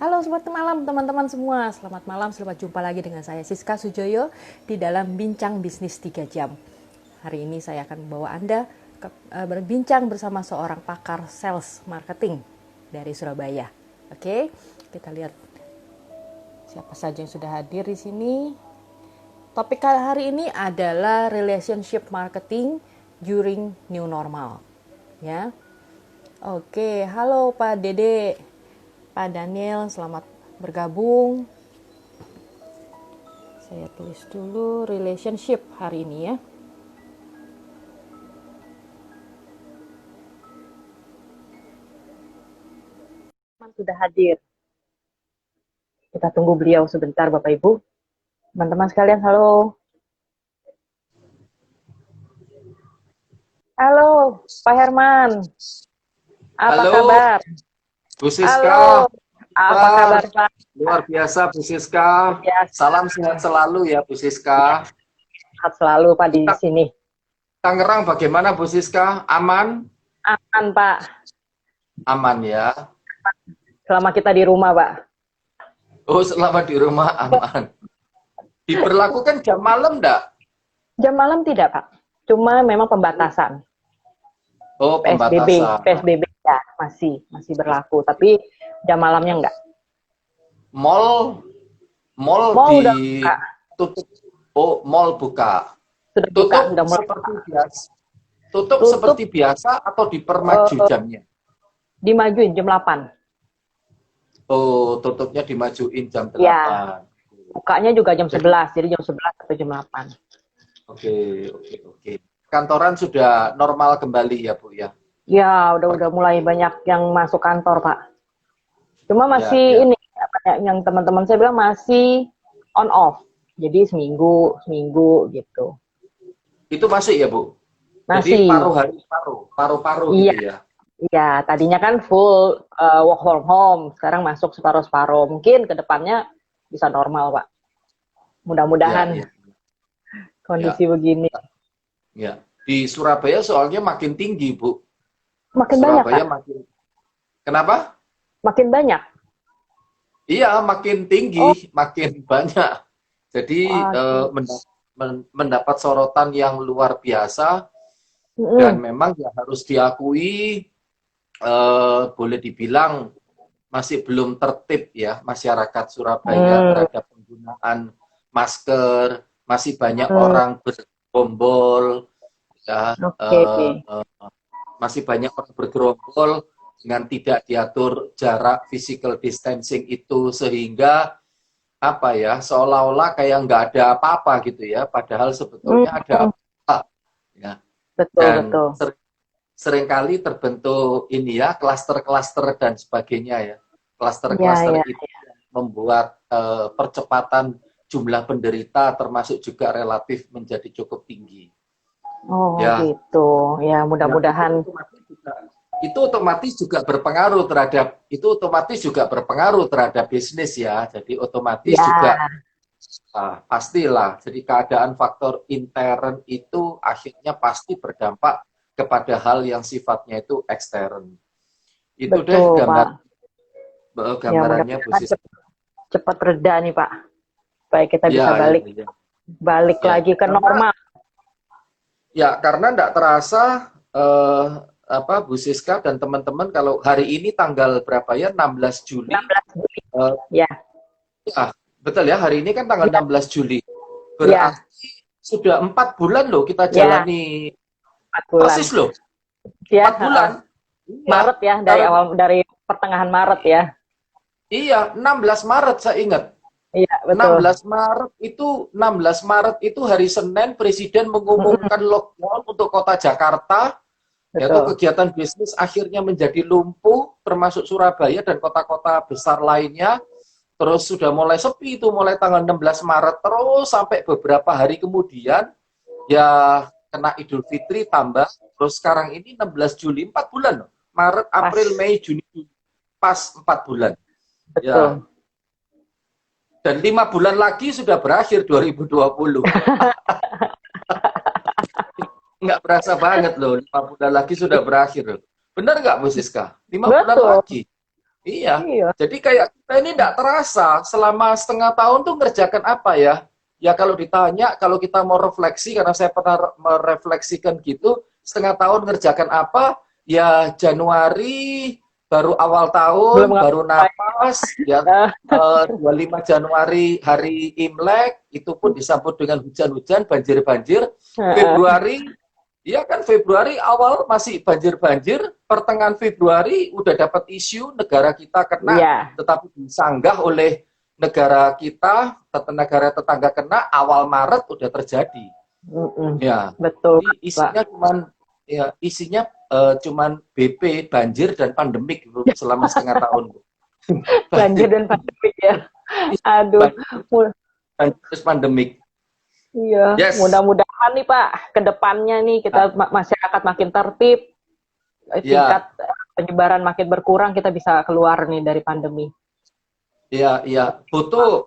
Halo, selamat malam teman-teman semua. Selamat malam, selamat jumpa lagi dengan saya Siska Sujoyo di dalam Bincang Bisnis 3 Jam. Hari ini saya akan membawa Anda berbincang bersama seorang pakar sales marketing dari Surabaya. Oke, kita lihat siapa saja yang sudah hadir di sini. Topik hari ini adalah relationship marketing during new normal. Ya. Oke, halo Pak Dede. Pak Daniel, selamat bergabung. Saya tulis dulu relationship hari ini ya. Sudah hadir. Kita tunggu beliau sebentar Bapak Ibu. Teman-teman sekalian, halo. Halo, Pak Herman. Apa Halo, kabar? Bu Halo, Siska. apa kabar Pak? Luar biasa, Bu Siska. Biasa. Salam sehat selalu ya, Bu Siska. Sehat selalu Pak di sini. Tangerang bagaimana, Bu Siska? Aman? Aman Pak. Aman ya. Selama kita di rumah Pak. Oh, selama di rumah aman. Diberlakukan jam malam enggak? Jam malam tidak Pak. Cuma memang pembatasan. Oh, PSBB, pembatasan. PSBB ya masih berlaku, tapi jam malamnya enggak. Mall Udah buka. ditutup. Oh, mall buka. Sudah buka, Tutup udah mulai seperti buka. biasa. Tutup seperti biasa atau dipermaju jamnya? Dimajuin jam 8. Oh, tutupnya dimajuin jam 8. Ya. Bukanya juga jam 11, jadi jam 11 atau jam 8. Oke. Kantoran sudah normal kembali ya, Bu ya? Ya, udah mulai banyak yang masuk kantor, Pak. Cuma masih Ya. ini yang teman-teman saya bilang masih on off. Jadi seminggu gitu. Itu masih ya, Bu? Masih. Jadi paruh-paruh Iya. gitu ya? Iya, tadinya kan full work from home, sekarang masuk separuh-separuh. Mungkin ke depannya bisa normal, Pak. Mudah-mudahan Ya. kondisi begini. Ya. Di Surabaya soalnya makin tinggi, Bu. Makin banyak, Surabaya Pak. Kenapa? Makin banyak. Iya, makin tinggi, makin banyak. Jadi mendapat sorotan yang luar biasa dan memang ya harus diakui boleh dibilang masih belum tertib ya masyarakat Surabaya terhadap penggunaan masker, masih banyak orang bergerombol, ya, masih banyak orang bergerombol dengan tidak diatur jarak physical distancing itu sehingga apa ya seolah-olah kayak nggak ada apa-apa gitu ya, padahal sebetulnya ada apa ya. Betul. Seringkali terbentuk ini ya, klaster-klaster dan sebagainya ya. Klaster-klaster itu membuat percepatan jumlah penderita termasuk juga relatif menjadi cukup tinggi. Oh ya. Gitu. Ya mudah-mudahan. Itu otomatis juga berpengaruh terhadap bisnis ya. Jadi otomatis juga pastilah. Jadi keadaan faktor intern itu akhirnya pasti berdampak kepada hal yang sifatnya itu ekstern. Itu betul, deh ya, gambarannya cepat reda nih Pak, supaya kita bisa balik lagi ke normal. Ya karena tidak terasa Bu Siska dan teman-teman kalau hari ini tanggal berapa ya, 16 Juli. 16 Juli. Ya, betul ya, hari ini kan tanggal 16 Juli. Berarti sudah 4 bulan loh kita jalani. 4 bulan. Persis loh. Ya, 4 bulan. Maret ya, dari pertengahan Maret ya. Iya, 16 Maret saya ingat. Iya, betul. 16 Maret itu hari Senin Presiden mengumumkan lockdown untuk Kota Jakarta. Yaitu kegiatan bisnis akhirnya menjadi lumpuh, termasuk Surabaya dan kota-kota besar lainnya. Terus sudah mulai sepi itu mulai tanggal 16 Maret terus sampai beberapa hari kemudian ya kena Idul Fitri tambah. Terus sekarang ini 16 Juli, 4 bulan loh. Maret, April, Mei, Juni, pas 4 bulan. Betul. Ya. Dan 5 bulan lagi sudah berakhir 2020. Nggak berasa banget loh, 5 bulan lagi sudah berakhir loh. Benar nggak Bu Siska? 5 bulan lagi. Iya. Iya. Jadi kayak kita ini tidak terasa selama setengah tahun tuh ngerjakan apa ya? Ya kalau ditanya, kalau kita mau refleksi, karena saya pernah merefleksikan gitu, setengah tahun ngerjakan apa? Ya Januari, baru awal tahun, Belum baru ngapain. napas, ya 25 Januari hari Imlek, itu pun disambut dengan hujan-hujan, banjir-banjir. Februari, iya kan Februari awal masih banjir-banjir, pertengahan Februari udah dapat isu negara kita kena, Iya. tetapi disanggah oleh negara kita, negara tetangga kena, awal Maret udah terjadi. Ya, Betul, jadi isinya Pak. cuman BP, banjir dan pandemik selama setengah tahun. Banjir dan pandemik ya. Aduh. Dan terus pandemik. Iya, Yes. mudah-mudahan nih Pak, ke depannya nih kita masyarakat makin tertib, tingkat penyebaran makin berkurang, kita bisa keluar nih dari pandemi. Iya, butuh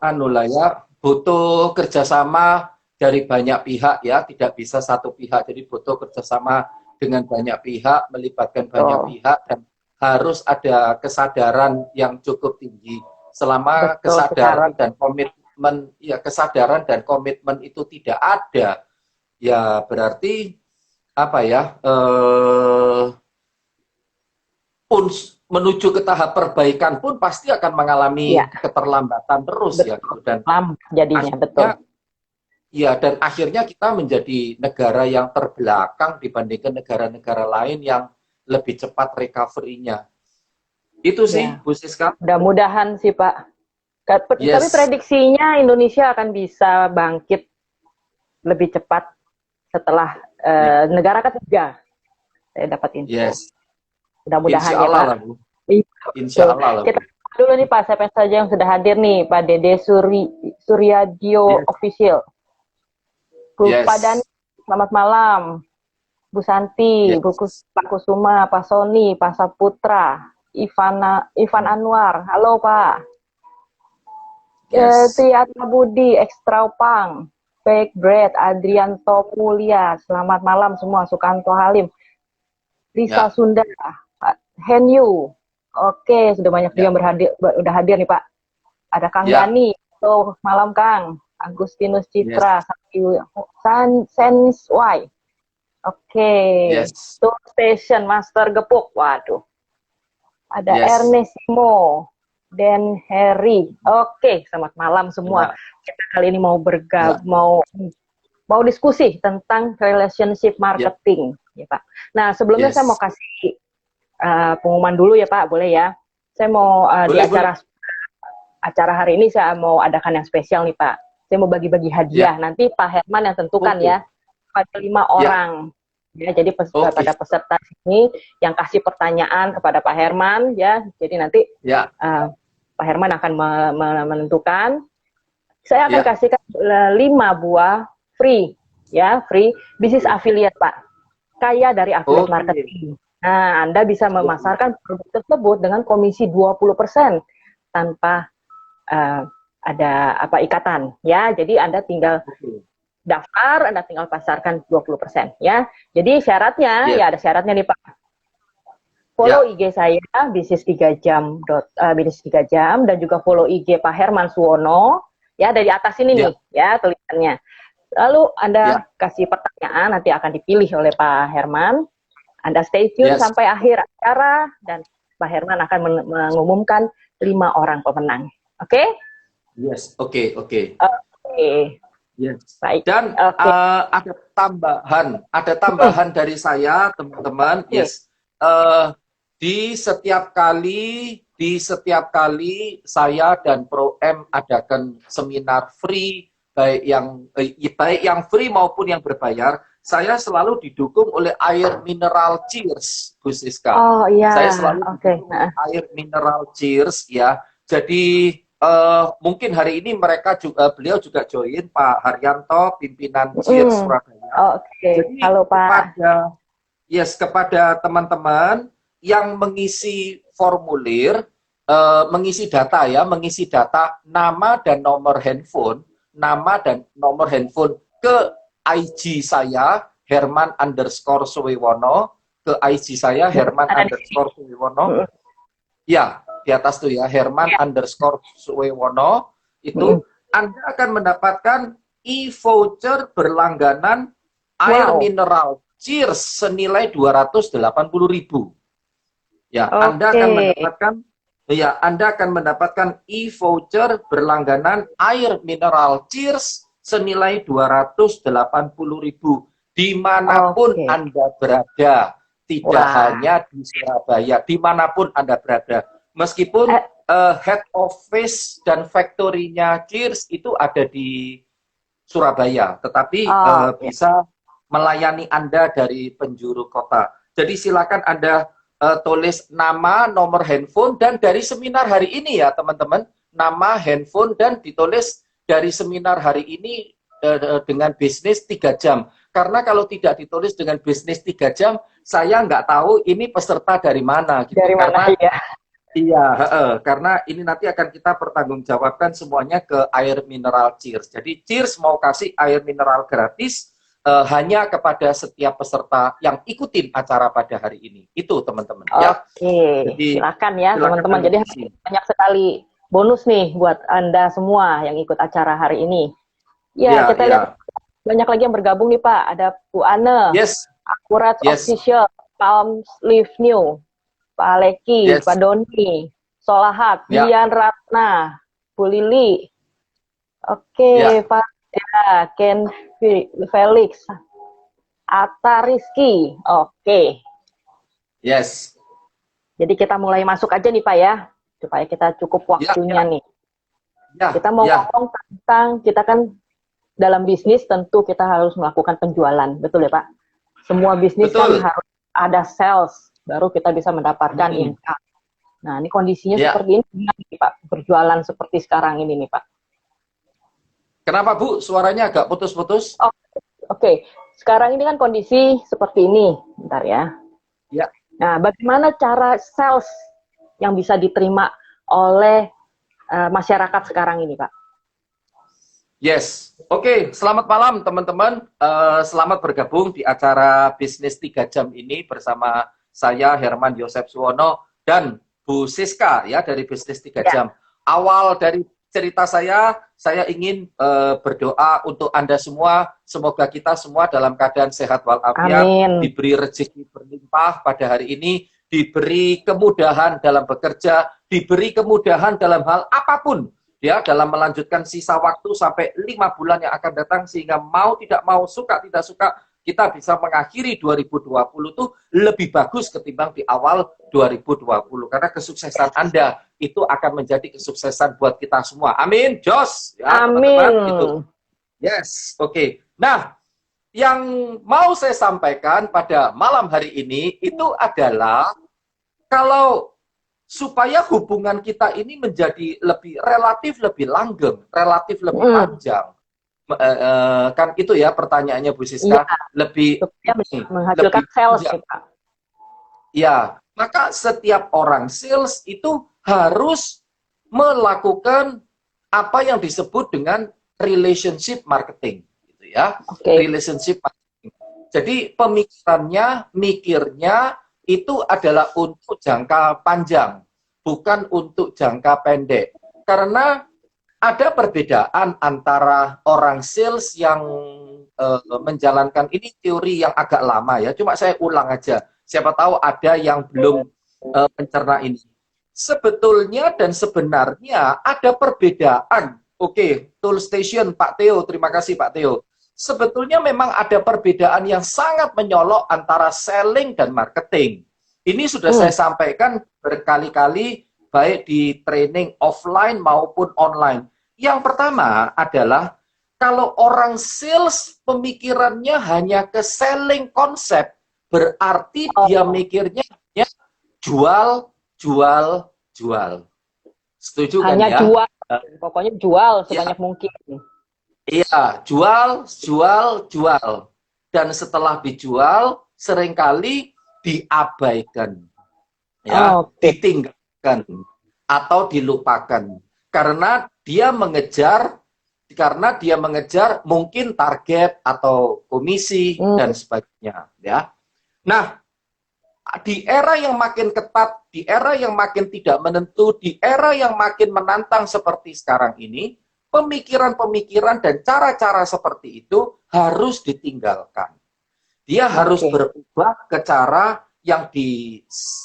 butuh kerjasama dari banyak pihak ya, tidak bisa satu pihak, jadi butuh kerjasama dengan banyak pihak, melibatkan banyak pihak, dan harus ada kesadaran yang cukup tinggi. Selama kesadaran dan komitmen itu tidak ada, ya berarti apa ya? Pun menuju ke tahap perbaikan pun pasti akan mengalami keterlambatan terus ya gitu. Dan jadinya betul. Ya, dan akhirnya kita menjadi negara yang terbelakang dibandingkan negara-negara lain yang lebih cepat recovery-nya. Itu sih, Bu Siska. Mudah-mudahan sih Pak. Tapi prediksinya Indonesia akan bisa bangkit lebih cepat setelah negara ketiga. Saya dapat info. Mudah-mudahan ya Pak. Insya Allah. Kita dulu nih Pak, siapa saja yang sudah hadir nih, Pak Dede Suryadio Official. Pak Dani, selamat malam. Bu Santi, Pak Kusuma, Pak Sony, Pak Saputra, Ivan Anwar. Halo Pak. Tiata Budi, Extra Pang, Fake Bread, Adrianto Mulia. Selamat malam semua. Sukanto Halim, Lisa Sunda, Henyu. Oke, sudah banyak yang udah hadir nih Pak. Ada Kang Dani. Halo, malam Kang. Agustinus Citra, Sense Y. Oke. Tour Station, Master Gepuk. Waduh. Ada Ernesimo dan Harry. Oke, selamat malam semua. Kita kali ini mau mau diskusi tentang relationship marketing, ya Pak. Nah, sebelumnya saya mau kasih pengumuman dulu ya Pak, boleh ya? Saya mau di acara hari ini saya mau adakan yang spesial nih Pak. Saya mau bagi-bagi hadiah. Nanti Pak Herman yang tentukan ya. Pada 5 orang. Ya, jadi pada peserta ini yang kasih pertanyaan kepada Pak Herman ya. Jadi nanti Pak Herman akan menentukan. Saya akan kasihkan 5 buah free bisnis affiliate Pak. Kaya dari affiliate marketing. Nah, Anda bisa memasarkan produk tersebut dengan komisi 20% tanpa ada ikatan ya. Jadi Anda tinggal daftar, Anda tinggal pasarkan 20% ya. Jadi syaratnya ada syaratnya nih Pak. Follow IG saya bisnis 3 jam bisnis 3 jam dan juga follow IG Pak Herman Suwono ya, dari atas ini nih ya tulisannya. Lalu Anda kasih pertanyaan, nanti akan dipilih oleh Pak Herman. Anda stay tune sampai akhir acara dan Pak Herman akan mengumumkan 5 orang pemenang. Oke? Oke. Baik. Dan ada tambahan dari saya, teman-teman. Di setiap kali saya dan Pro M adakan seminar free, baik yang free maupun yang berbayar, saya selalu didukung oleh air mineral Cheers, Bu Siska. Oh iya. Saya selalu didukung oleh air mineral Cheers ya. Jadi mungkin hari ini beliau juga join, Pak Haryanto, pimpinan Cheers Surabaya. Jadi halo Pak. Kepada teman-teman yang mengisi formulir, mengisi data nama dan nomor handphone ke IG saya Herman_Suwiwono, ke IG saya Herman_Suwiwono. Ya, di atas tuh ya, Herman_Suwewono, itu Anda akan mendapatkan e-voucher berlangganan air Wow. mineral Cheers senilai 280.000. Ya, Anda akan mendapatkan e-voucher berlangganan air mineral Cheers senilai 280.000 dimanapun Anda berada, tidak hanya di Surabaya, dimanapun Anda berada. Meskipun head office dan factory-nya Cheers itu ada di Surabaya, tetapi bisa melayani Anda dari penjuru kota. Jadi silakan Anda tulis nama, nomor handphone, dan dari seminar hari ini ya teman-teman, nama, handphone, dan ditulis dari seminar hari ini dengan bisnis 3 jam. Karena kalau tidak ditulis dengan bisnis 3 jam, saya nggak tahu ini peserta dari mana. Gitu. Dari mana ya? Iya, karena ini nanti akan kita pertanggungjawabkan semuanya ke air mineral Cheers. Jadi Cheers mau kasih air mineral gratis hanya kepada setiap peserta yang ikutin acara pada hari ini. Itu teman-teman. Oke, silakan ya teman-teman. Jadi banyak sekali bonus nih buat Anda semua yang ikut acara hari ini. Ya, kita lihat banyak lagi yang bergabung nih Pak. Ada Bu Ane, Akurat Official, Palm Leaf New, Pak Aleki, Pak Doni, Solahat, Dian Ratna, Bu Lili. Oke, Pak Ken Felix, Atta Rizky. Oke. Yes. Jadi kita mulai masuk aja nih Pak ya, supaya kita cukup waktunya nih. Kita mau ngomong tentang, kita kan dalam bisnis tentu kita harus melakukan penjualan, betul ya Pak? Semua bisnis kan harus ada sales, baru kita bisa mendapatkan income. Nah ini kondisinya seperti ini nih Pak, berjualan seperti sekarang ini nih Pak. Kenapa Bu? Suaranya agak putus-putus. Oke. Sekarang ini kan kondisi seperti ini. Bentar ya. Nah, bagaimana cara sales yang bisa diterima oleh masyarakat sekarang ini, Pak? Yes. Oke. Selamat malam, teman-teman. Selamat bergabung di acara Bisnis 3 Jam ini bersama saya, Herman Yosef Suwono, dan Bu Siska ya dari Bisnis 3 Jam. Awal dari cerita saya ingin berdoa untuk Anda semua, semoga kita semua dalam keadaan sehat walafiat, diberi rezeki berlimpah pada hari ini, diberi kemudahan dalam bekerja, diberi kemudahan dalam hal apapun, ya, dalam melanjutkan sisa waktu sampai 5 bulan yang akan datang, sehingga mau tidak mau, suka tidak suka, kita bisa mengakhiri 2020 itu lebih bagus ketimbang di awal 2020. Karena kesuksesan Anda itu akan menjadi kesuksesan buat kita semua. Amin, Jos. Ya, teman-teman, gitu. Yes, oke. Nah, yang mau saya sampaikan pada malam hari ini itu adalah kalau supaya hubungan kita ini menjadi relatif lebih langgeng, relatif lebih panjang. Kan itu ya pertanyaannya Bu Siska, lebih menghasilkan sales ya, maka setiap orang sales itu harus melakukan apa yang disebut dengan relationship marketing gitu ya. Relationship marketing. Jadi mikirnya itu adalah untuk jangka panjang, bukan untuk jangka pendek. Karena ada perbedaan antara orang sales yang menjalankan, ini teori yang agak lama ya, cuma saya ulang aja. Siapa tahu ada yang belum mencerna ini. Sebetulnya dan sebenarnya ada perbedaan. Oke, Tool Station Pak Theo, terima kasih Pak Theo. Sebetulnya memang ada perbedaan yang sangat menyolok antara selling dan marketing. Ini sudah saya sampaikan berkali-kali, baik di training offline maupun online. Yang pertama adalah kalau orang sales pemikirannya hanya ke selling konsep, berarti dia mikirnya jual. Setuju kan ya? Hanya jual, pokoknya jual sebanyak mungkin. Iya, jual. Dan setelah dijual, seringkali diabaikan, ya, ditinggalkan atau dilupakan. Karena dia mengejar mungkin target atau komisi dan sebagainya, ya. Nah, di era yang makin ketat, di era yang makin tidak menentu, di era yang makin menantang seperti sekarang ini, pemikiran-pemikiran dan cara-cara seperti itu harus ditinggalkan. Dia harus berubah ke cara yang di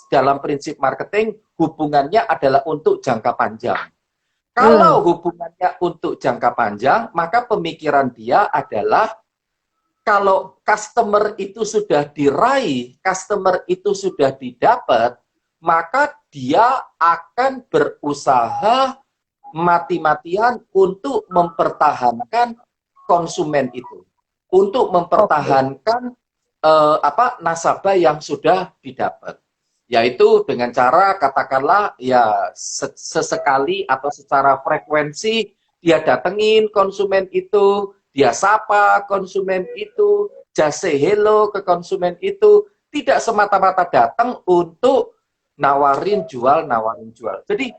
dalam prinsip marketing hubungannya adalah untuk jangka panjang. Kalau hubungannya untuk jangka panjang, maka pemikiran dia adalah kalau customer itu sudah diraih, customer itu sudah didapat, maka dia akan berusaha mati-matian untuk mempertahankan konsumen itu, untuk mempertahankan nasabah yang sudah didapat. Yaitu dengan cara katakanlah ya sesekali atau secara frekuensi dia datengin konsumen itu, dia sapa konsumen itu, just say hello ke konsumen itu, tidak semata-mata datang untuk nawarin jual. Jadi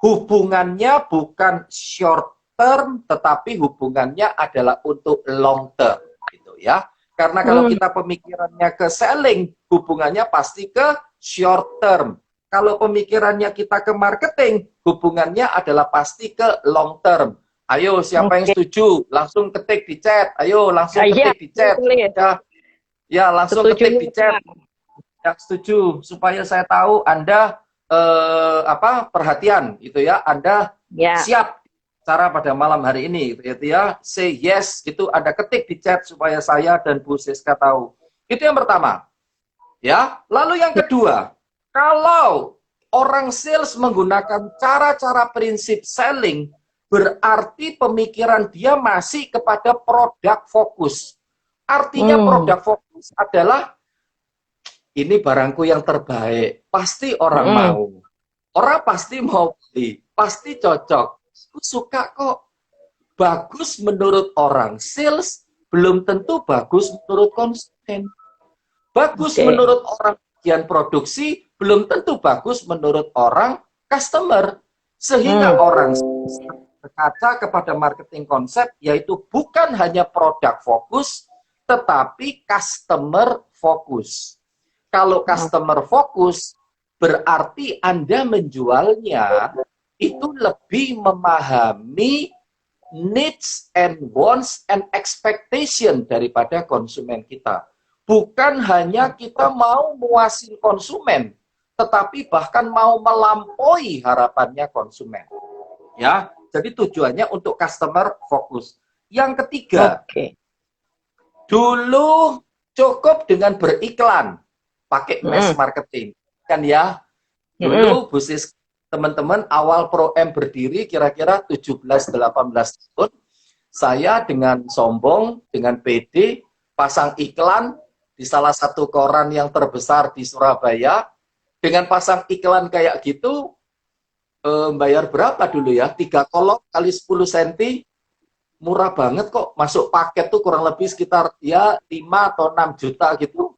hubungannya bukan short term, tetapi hubungannya adalah untuk long term, gitu ya. Karena kalau kita pemikirannya ke selling, hubungannya pasti ke short term. Kalau pemikirannya kita ke marketing, hubungannya adalah pasti ke long term. Ayo, siapa yang setuju? Langsung ketik di chat. Ayo, langsung ketik di chat. Ya, langsung ketik di chat. Yang setuju, supaya saya tahu Anda perhatian, gitu ya. Anda siap cara pada malam hari ini, gitu ya. Say yes, gitu. Anda ketik di chat supaya saya dan Bu Siska tahu. Itu yang pertama. Ya, lalu yang kedua, kalau orang sales menggunakan cara-cara prinsip selling, berarti pemikiran dia masih kepada produk fokus. Artinya produk fokus adalah ini barangku yang terbaik, pasti orang mau. Orang pasti mau beli, pasti cocok. Aku suka kok. Bagus menurut orang sales, belum tentu bagus menurut konsumen. Bagus menurut orang bagian produksi, belum tentu bagus menurut orang customer. Sehingga orang berkaca kepada marketing konsep, yaitu bukan hanya produk fokus, tetapi customer fokus. Kalau customer fokus, berarti Anda menjualnya itu lebih memahami needs and wants and expectation daripada konsumen kita. Bukan hanya kita mau muasin konsumen, tetapi bahkan mau melampaui harapannya konsumen. Ya, jadi tujuannya untuk customer fokus. Yang ketiga, dulu cukup dengan beriklan, pakai mass marketing, kan ya. Dulu bisnis teman-teman awal Pro M berdiri kira-kira 17-18 tahun, saya dengan sombong, dengan pede, pasang iklan di salah satu koran yang terbesar di Surabaya. Dengan pasang iklan kayak gitu, bayar berapa dulu ya? 3 kolom kali 10 cm, murah banget kok. Masuk paket tuh kurang lebih sekitar ya 5 atau 6 juta gitu.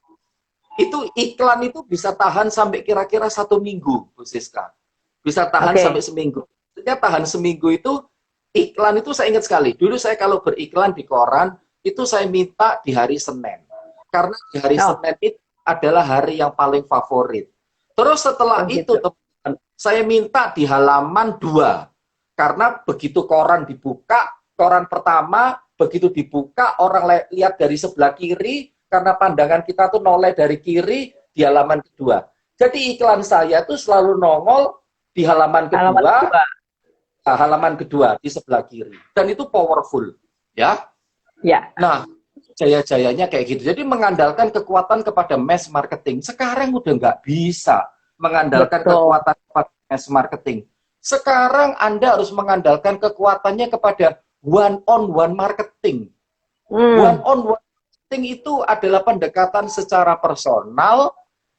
Itu iklan itu bisa tahan sampai kira-kira 1 minggu, Bu Siska. Bisa tahan sampai seminggu. Maksudnya tahan seminggu itu, iklan itu saya ingat sekali. Dulu saya kalau beriklan di koran, itu saya minta di hari Senin. Karena di hari Senin itu adalah hari yang paling favorit. Terus setelah itu, saya minta di halaman 2. Karena begitu koran dibuka, koran pertama, begitu dibuka, orang lihat dari sebelah kiri, karena pandangan kita tuh noleh dari kiri, di halaman kedua. Jadi iklan saya tuh selalu nongol di halaman kedua, halaman kedua di sebelah kiri. Dan itu powerful, ya. Nah, jaya-jayanya kayak gitu. Jadi mengandalkan kekuatan kepada mass marketing. Sekarang udah nggak bisa mengandalkan kekuatan kepada mass marketing. Sekarang Anda harus mengandalkan kekuatannya kepada one-on-one marketing. One-on-one marketing itu adalah pendekatan secara personal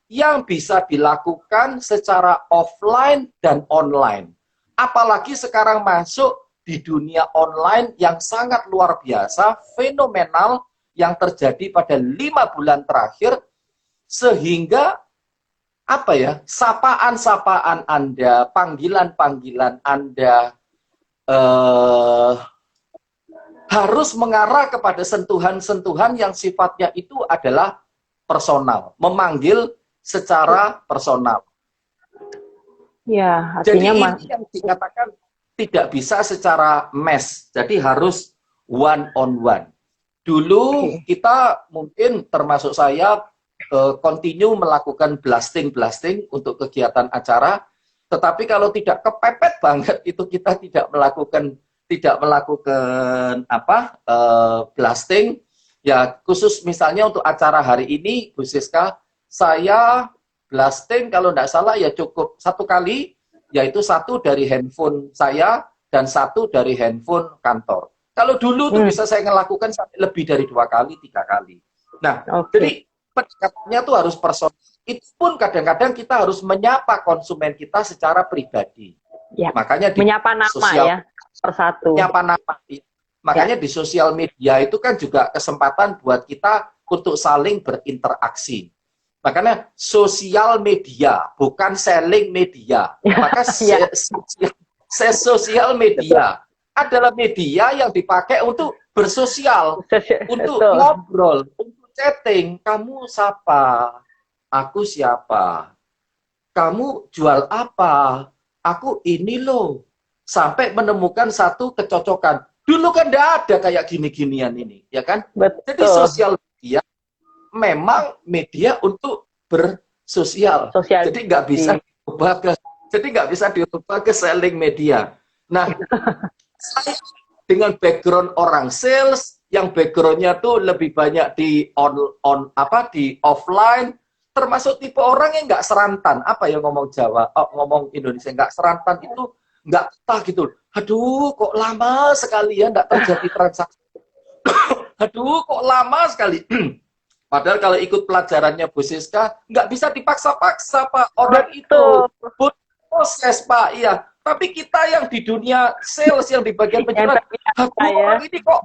yang bisa dilakukan secara offline dan online. Apalagi sekarang masuk di dunia online yang sangat luar biasa, fenomenal, yang terjadi pada 5 bulan terakhir, sehingga sapaan-sapaan Anda, panggilan-panggilan Anda harus mengarah kepada sentuhan-sentuhan yang sifatnya itu adalah personal, memanggil secara personal. Ya, Jadi artinya ini yang dikatakan tidak bisa secara mass, jadi harus one on one. Dulu kita mungkin termasuk saya continue melakukan blasting untuk kegiatan acara, tetapi kalau tidak kepepet banget itu kita tidak melakukan blasting. Ya khusus misalnya untuk acara hari ini, Bu Siska, saya blasting kalau tidak salah ya cukup 1 kali, yaitu 1 dari handphone saya dan 1 dari handphone kantor. Kalau dulu tuh bisa saya ngelakukan sampai lebih dari 2 kali, 3 kali. Nah, jadi pendekatannya tuh harus personal. Itu pun kadang-kadang kita harus menyapa konsumen kita secara pribadi. Ya. Makanya di menyapa nama sosial, ya, persatu. menyapa nama. Makanya di sosial media itu kan juga kesempatan buat kita untuk saling berinteraksi. Makanya sosial media, bukan selling media. Maka sosial media adalah media yang dipakai untuk bersosial, untuk ngobrol, untuk chatting. Kamu siapa? Aku siapa? Kamu jual apa? Aku ini loh. Sampai menemukan satu kecocokan. Dulu kan tidak ada kayak gini-ginian ini, ya kan? Betul. Jadi sosial media memang media untuk bersosial. Jadi nggak bisa diubah ke selling media. Nah, saya dengan background orang sales yang backgroundnya tuh lebih banyak di di offline, termasuk tipe orang yang nggak serantan. Apa ya ngomong Jawa, ngomong Indonesia nggak serantan itu nggak betah gitu. Aduh, kok lama sekali ya nggak terjadi transaksi. Aduh, kok lama sekali. Padahal kalau ikut pelajarannya Bu Siska, nggak bisa dipaksa-paksa, Pak. Orang itu proses, Pak. Iya. Tapi kita yang di dunia sales, yang di bagian penjualan, orang ini kok,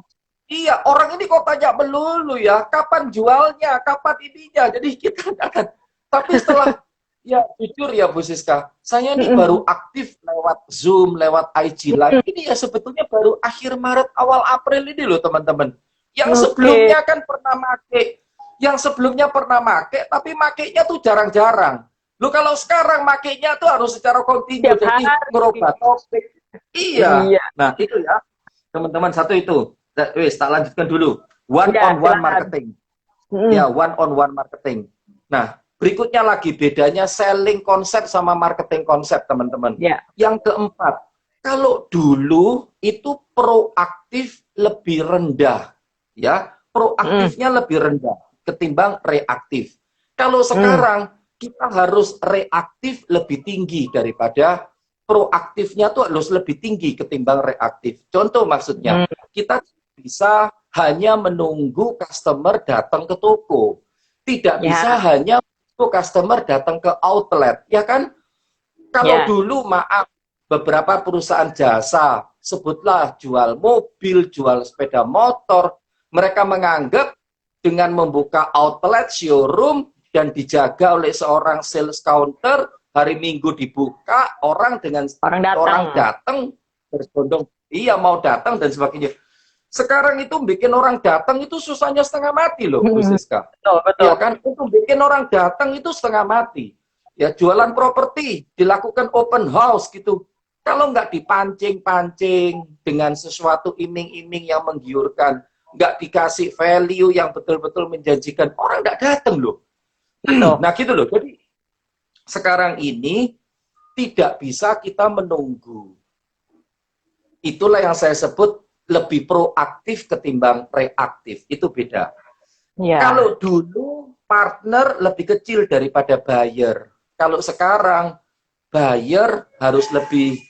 iya, orang ini kok tanya melulu ya, kapan jualnya, kapan ininya. Jadi kita akan. Tapi setelah, ya jujur ya Bu Siska, saya ini baru aktif lewat Zoom, lewat IG Live. Ini ya sebetulnya baru akhir Maret, awal April ini loh teman-teman. Yang sebelumnya kan pernah make, tapi makainya tuh jarang-jarang. Lu kalau sekarang makainya tuh harus secara kontinu, jadi ngerubah topik. Iya. Nah itu ya, teman-teman, satu itu. Wis, tak lanjutkan dulu. One-on-one marketing. Ya, one-on-one marketing. Nah, berikutnya lagi bedanya selling konsep sama marketing konsep, teman-teman. Yang keempat, kalau dulu itu proaktif lebih rendah. Ya, proaktifnya lebih rendah ketimbang reaktif. Kalau sekarang kita harus reaktif lebih tinggi daripada proaktifnya tuh harus lebih tinggi ketimbang reaktif. Contoh maksudnya, kita bisa hanya menunggu customer datang ke toko. Tidak bisa hanya menunggu customer datang ke outlet, ya kan? Kalau dulu maaf, beberapa perusahaan jasa, sebutlah jual mobil, jual sepeda motor, mereka menganggap dengan membuka outlet, showroom, dan dijaga oleh seorang sales counter, hari Minggu dibuka, orang datang berbondong, iya mau datang dan sebagainya. Sekarang itu bikin orang datang itu susahnya setengah mati loh, Bu Siska. Betul. Ya kan, untuk bikin orang datang itu setengah mati. Ya jualan properti, dilakukan open house gitu. Kalau nggak dipancing-pancing dengan sesuatu iming-iming yang menggiurkan, nggak dikasih value yang betul-betul menjanjikan, orang nggak datang loh. Nah gitu loh. Jadi sekarang ini tidak bisa kita menunggu. Itulah yang saya sebut lebih proaktif ketimbang reaktif. Itu beda. Kalau dulu partner lebih kecil daripada buyer. Kalau sekarang buyer harus lebih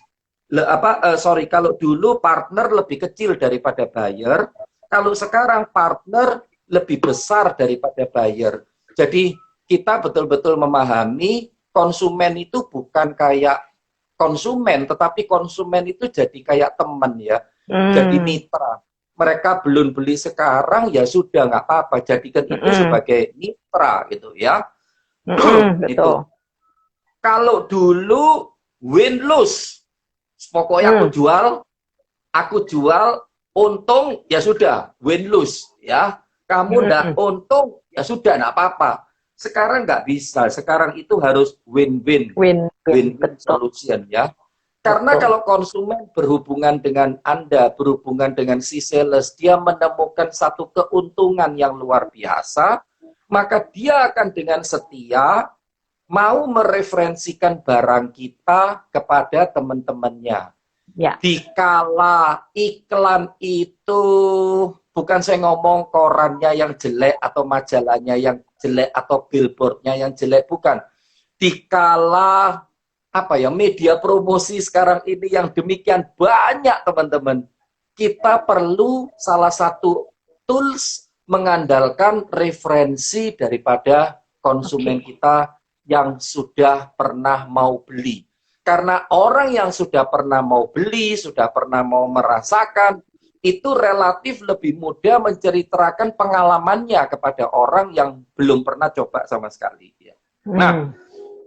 kalau dulu partner lebih kecil daripada buyer. Kalau sekarang partner lebih besar daripada buyer. Jadi kita betul-betul memahami konsumen itu bukan kayak konsumen, tetapi konsumen itu jadi kayak teman ya. Jadi mitra. Mereka belum beli sekarang, ya sudah nggak apa-apa. Jadikan itu sebagai mitra gitu ya. Itu. Kalau dulu win-lose. Pokoknya aku jual, untung ya sudah, win-lose ya. Kamu nggak untung, ya sudah nggak apa-apa. Sekarang nggak bisa. Sekarang itu harus win-win. Win-win, Win-win betul. solution ya. Karena Betul. kalau konsumen berhubungan dengan Anda, berhubungan dengan si sales, dia menemukan satu keuntungan yang luar biasa, maka dia akan dengan setia mau mereferensikan barang kita kepada teman-temannya. Ya. Dikala iklan itu, bukan saya ngomong korannya yang jelek atau majalahnya yang jelek atau billboardnya yang jelek, bukan. Dikala apa ya, media promosi sekarang ini yang demikian banyak, teman-teman, kita perlu salah satu tools mengandalkan referensi daripada konsumen kita yang sudah pernah mau beli. Karena orang yang sudah pernah mau beli, sudah pernah mau merasakan, itu relatif lebih mudah menceritakan pengalamannya kepada orang yang belum pernah coba sama sekali. Nah,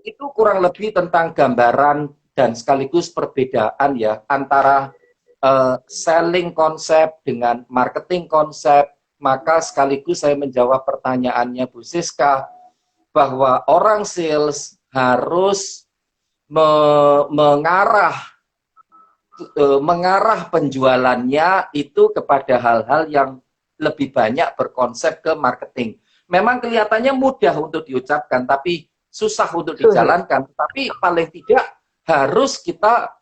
itu kurang lebih tentang gambaran dan sekaligus perbedaan ya antara selling konsep dengan marketing konsep. Maka sekaligus saya menjawab pertanyaannya Bu Siska, bahwa orang sales harus mengarah penjualannya itu kepada hal-hal yang lebih banyak berkonsep ke marketing. Memang kelihatannya mudah untuk diucapkan, tapi susah untuk dijalankan. Tapi paling tidak harus kita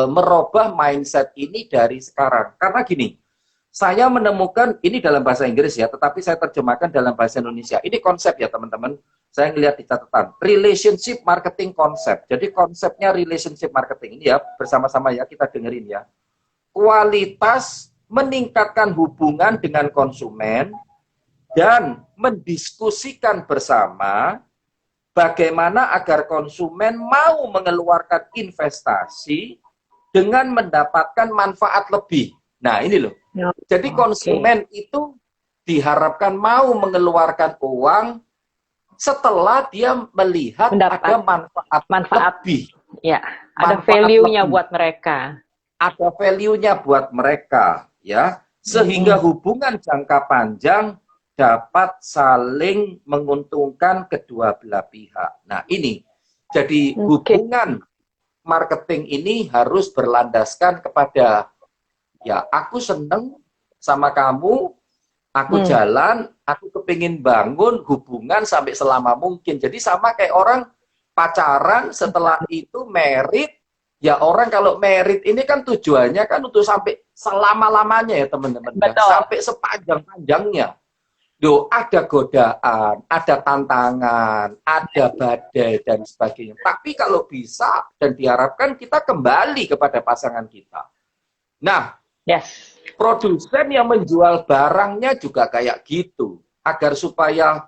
merubah mindset ini dari sekarang. Karena gini, saya menemukan ini dalam bahasa Inggris ya, tetapi saya terjemahkan dalam bahasa Indonesia. Ini konsep ya teman-teman. Saya ngelihat di catatan, relationship marketing konsep. Jadi konsepnya relationship marketing ini ya, bersama-sama ya kita dengerin ya. Kualitas meningkatkan hubungan dengan konsumen dan mendiskusikan bersama bagaimana agar konsumen mau mengeluarkan investasi dengan mendapatkan manfaat lebih. Nah ini loh. Jadi konsumen itu diharapkan mau mengeluarkan uang setelah dia melihat ada manfaat lebih. Ya, ada value-nya buat mereka. Ada value-nya buat mereka, ya. Sehingga hubungan jangka panjang dapat saling menguntungkan kedua belah pihak. Nah, ini. Jadi hubungan marketing ini harus berlandaskan kepada ya, aku seneng sama kamu, aku jalan, aku kepingin bangun hubungan sampai selama mungkin. Jadi sama kayak orang pacaran, setelah itu merit. Ya orang kalau merit ini kan tujuannya kan untuk sampai selama-lamanya ya teman-teman. Ya. Sampai sepanjang-panjangnya. Ada godaan, ada tantangan, ada badai, dan sebagainya. Tapi kalau bisa dan diharapkan kita kembali kepada pasangan kita. Nah, produsen yang menjual barangnya juga kayak gitu, agar supaya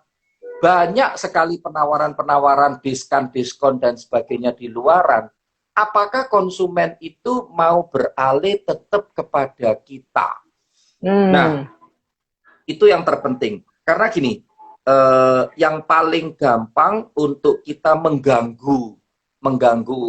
banyak sekali penawaran-penawaran, diskon-diskon dan sebagainya di luaran. Apakah konsumen itu mau beralih tetap kepada kita? Nah, itu yang terpenting. Karena gini, yang paling gampang untuk kita mengganggu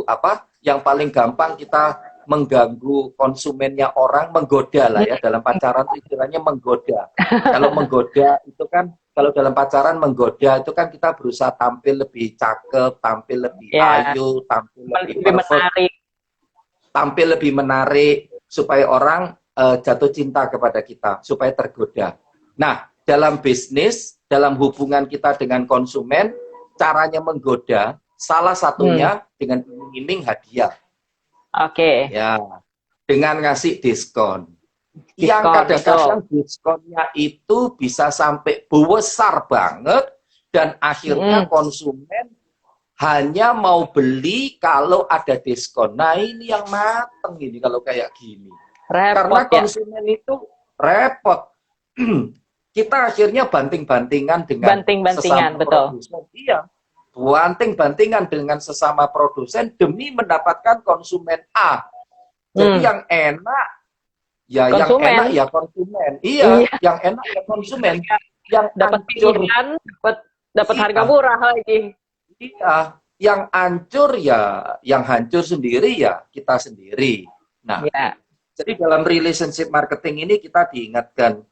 apa? Yang paling gampang kita mengganggu konsumennya orang, menggoda lah ya, dalam pacaran itu istilahnya menggoda. Kalau menggoda itu kan, kalau dalam pacaran menggoda itu kan kita berusaha tampil lebih cakep, tampil lebih ayu, tampil lebih menarik, tampil lebih menarik supaya orang jatuh cinta kepada kita, supaya tergoda. Nah, dalam bisnis, dalam hubungan kita dengan konsumen, caranya menggoda salah satunya dengan iming-iming hadiah. Ya, dengan ngasih diskon. Yang kadang-kadang diskonnya itu bisa sampai besar banget dan akhirnya konsumen hanya mau beli kalau ada diskon. Nah, ini yang mateng ini kalau kayak gini. Karena konsumen itu repot. Kita akhirnya banting-bantingan dengan sesama produsen. Iya. Banting-bantingan dengan sesama produsen demi mendapatkan konsumen A. Jadi yang enak ya konsumen. Yang enak ya konsumen. Iya, yang enak ya konsumen. Yang dapat pilihan, dapat harga murah lagi. Iya, yang hancur ya, yang hancur sendiri ya kita sendiri. Nah, jadi dalam relationship marketing ini kita diingatkan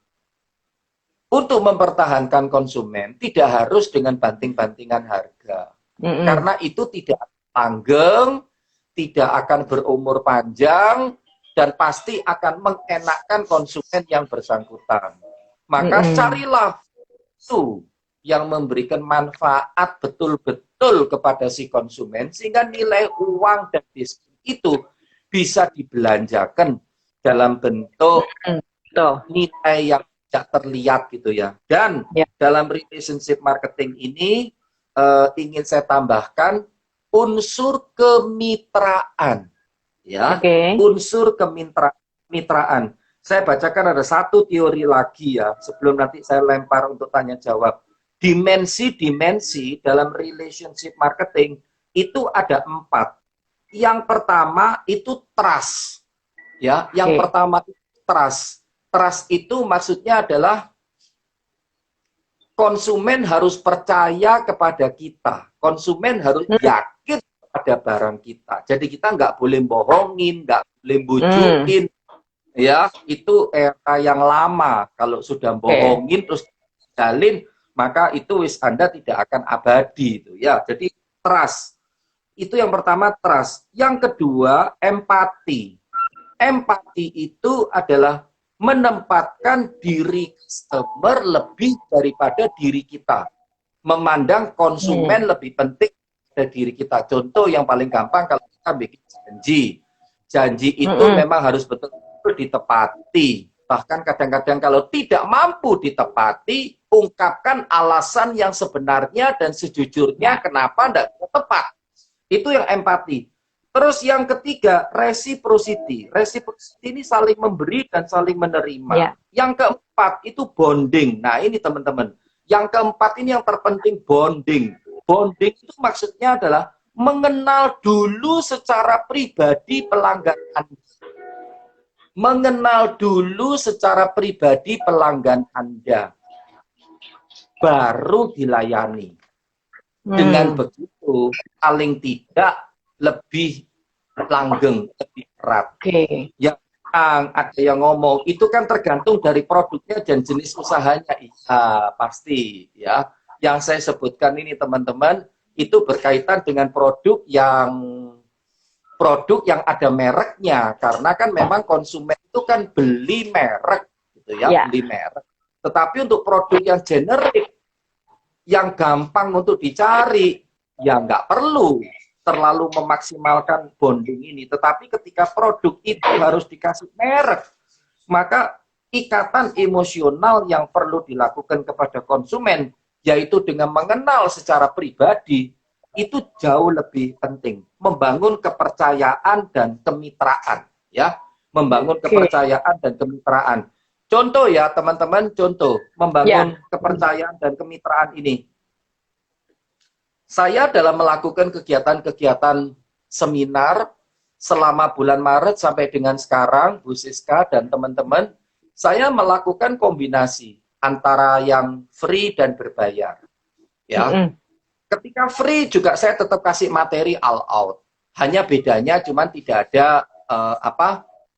untuk mempertahankan konsumen tidak harus dengan banting-bantingan harga. Karena itu tidak langgeng, tidak akan berumur panjang, dan pasti akan mengenakkan konsumen yang bersangkutan. Maka carilah itu yang memberikan manfaat betul-betul kepada si konsumen, sehingga nilai uang dan diskon itu bisa dibelanjakan dalam bentuk nilai yang tidak terlihat gitu ya. Dan dalam relationship marketing ini ingin saya tambahkan unsur kemitraan, ya, unsur kemitraan. Saya bacakan ada satu teori lagi ya, sebelum nanti saya lempar untuk tanya jawab. Dimensi-dimensi dalam relationship marketing itu ada 4. Yang pertama itu trust, ya. Yang pertama itu trust. Trust itu maksudnya adalah konsumen harus percaya kepada kita. Konsumen harus yakin pada barang kita. Jadi kita nggak boleh bohongin, nggak boleh bujukin. Ya, itu era yang lama. Kalau sudah bohongin terus jalin, maka itu Anda tidak akan abadi itu ya. Jadi trust. Itu yang pertama, trust. Yang kedua, empati. Empati itu adalah menempatkan diri customer lebih daripada diri kita. Memandang konsumen lebih penting dari diri kita. Contoh yang paling gampang kalau kita bikin janji. Janji itu memang harus betul-betul ditepati. Bahkan kadang-kadang kalau tidak mampu ditepati, ungkapkan alasan yang sebenarnya dan sejujurnya kenapa tidak tepat. Itu yang empati. Terus yang ketiga, reciprocity. Reciprocity ini saling memberi dan saling menerima. Yang keempat itu bonding. Nah ini teman-teman. Yang keempat ini yang terpenting, bonding. Bonding itu maksudnya adalah mengenal dulu secara pribadi pelanggan Anda. Mengenal dulu secara pribadi pelanggan Anda. Baru dilayani. Dengan begitu, paling tidak lebih langgeng, lebih erat. Yang ada yang ngomong, itu kan tergantung dari produknya dan jenis usahanya. Iya, pasti. Ya. Yang saya sebutkan ini teman-teman, itu berkaitan dengan produk yang ada mereknya. Karena kan memang konsumen itu kan beli merek. Gitu ya, beli merek. Tetapi untuk produk yang generik, yang gampang untuk dicari, ya nggak perlu terlalu memaksimalkan bonding ini. Tetapi ketika produk itu harus dikasih merek, maka ikatan emosional yang perlu dilakukan kepada konsumen, yaitu dengan mengenal secara pribadi, itu jauh lebih penting. Membangun kepercayaan dan kemitraan. Ya, membangun kepercayaan dan kemitraan. Contoh ya teman-teman, contoh membangun kepercayaan dan kemitraan ini. Saya dalam melakukan kegiatan-kegiatan seminar selama bulan Maret sampai dengan sekarang, Bu Siska dan teman-teman, saya melakukan kombinasi antara yang free dan berbayar. Ya, ketika free juga saya tetap kasih materi all out. Hanya bedanya cuman tidak ada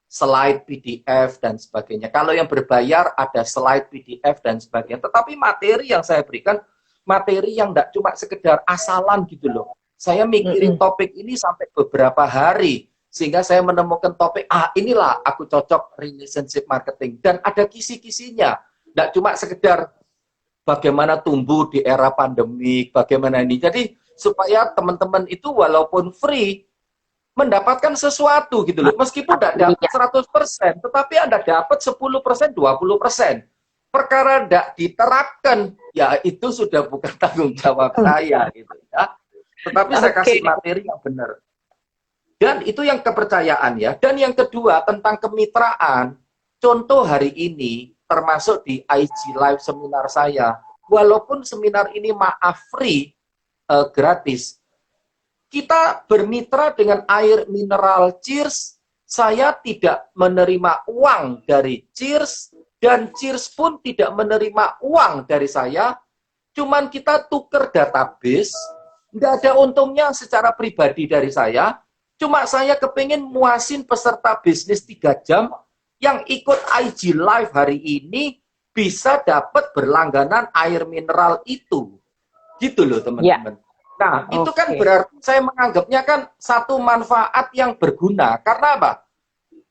slide PDF dan sebagainya. Kalau yang berbayar ada slide PDF dan sebagainya. Tetapi materi yang saya berikan materi yang tidak cuma sekedar asalan gitu loh. Saya mikirin topik ini sampai beberapa hari. Sehingga saya menemukan topik, inilah aku cocok relationship marketing. Dan ada kisi-kisinya. Tidak cuma sekedar bagaimana tumbuh di era pandemik, bagaimana ini. Jadi supaya teman-teman itu walaupun free, mendapatkan sesuatu gitu loh. Meskipun tidak dapat 100%, tetapi Anda dapat 10%, 20%. Perkara tidak diterapkan, ya itu sudah bukan tanggung jawab saya gitu ya. Tetapi saya kasih materi yang benar. Dan itu yang kepercayaan ya. Dan yang kedua tentang kemitraan. Contoh hari ini termasuk di IG Live seminar saya. Walaupun seminar ini maaf free, gratis. Kita bermitra dengan air mineral Cheers. Saya tidak menerima uang dari Cheers. Dan Cheers pun tidak menerima uang dari saya, cuman kita tuker database, nggak ada untungnya secara pribadi dari saya, cuma saya kepingin muasin peserta bisnis 3 jam yang ikut IG Live hari ini, bisa dapat berlangganan air mineral itu. Gitu loh teman-teman. Nah, itu kan berarti saya menganggapnya kan satu manfaat yang berguna. Karena apa?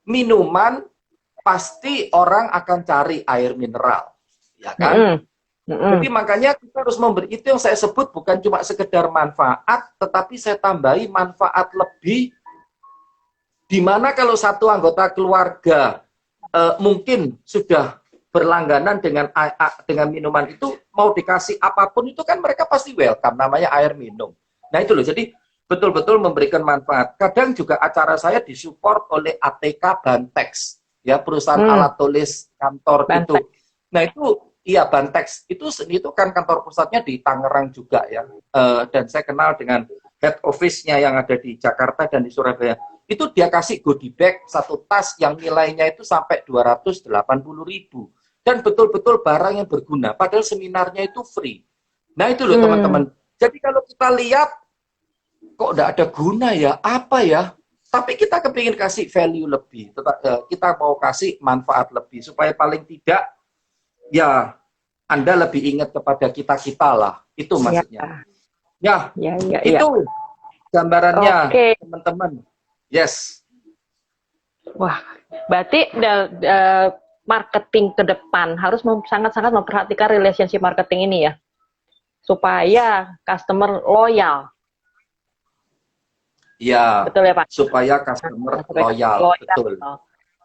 Minuman pasti orang akan cari air mineral. Ya kan? Jadi makanya kita harus memberi, itu yang saya sebut bukan cuma sekedar manfaat, tetapi saya tambahi manfaat lebih, di mana kalau satu anggota keluarga mungkin sudah berlangganan dengan minuman itu, mau dikasih apapun itu kan mereka pasti welcome, namanya air minum. Nah itu loh, jadi betul-betul memberikan manfaat. Kadang juga acara saya disupport oleh ATK Bantex, ya perusahaan alat tulis kantor itu. Nah itu iya, Bantex itu kan kantor pusatnya di Tangerang juga ya, dan saya kenal dengan head office-nya yang ada di Jakarta dan di Surabaya. Itu dia kasih goodie bag satu tas yang nilainya itu sampai 280.000, dan betul-betul barang yang berguna. Padahal seminarnya itu free. Nah itu loh teman-teman. Jadi kalau kita lihat kok tidak ada guna ya, apa ya? Tapi kita kepingin kasih value lebih. Kita mau kasih manfaat lebih supaya paling tidak ya, Anda lebih ingat kepada kita-kita lah. Itu maksudnya. Ya, itu gambarannya, teman-teman. Yes. Wah, berarti marketing ke depan harus sangat-sangat memperhatikan relationship marketing ini ya. Supaya customer loyal. Iya. Betul ya, Pak? Supaya customer loyal. Betul.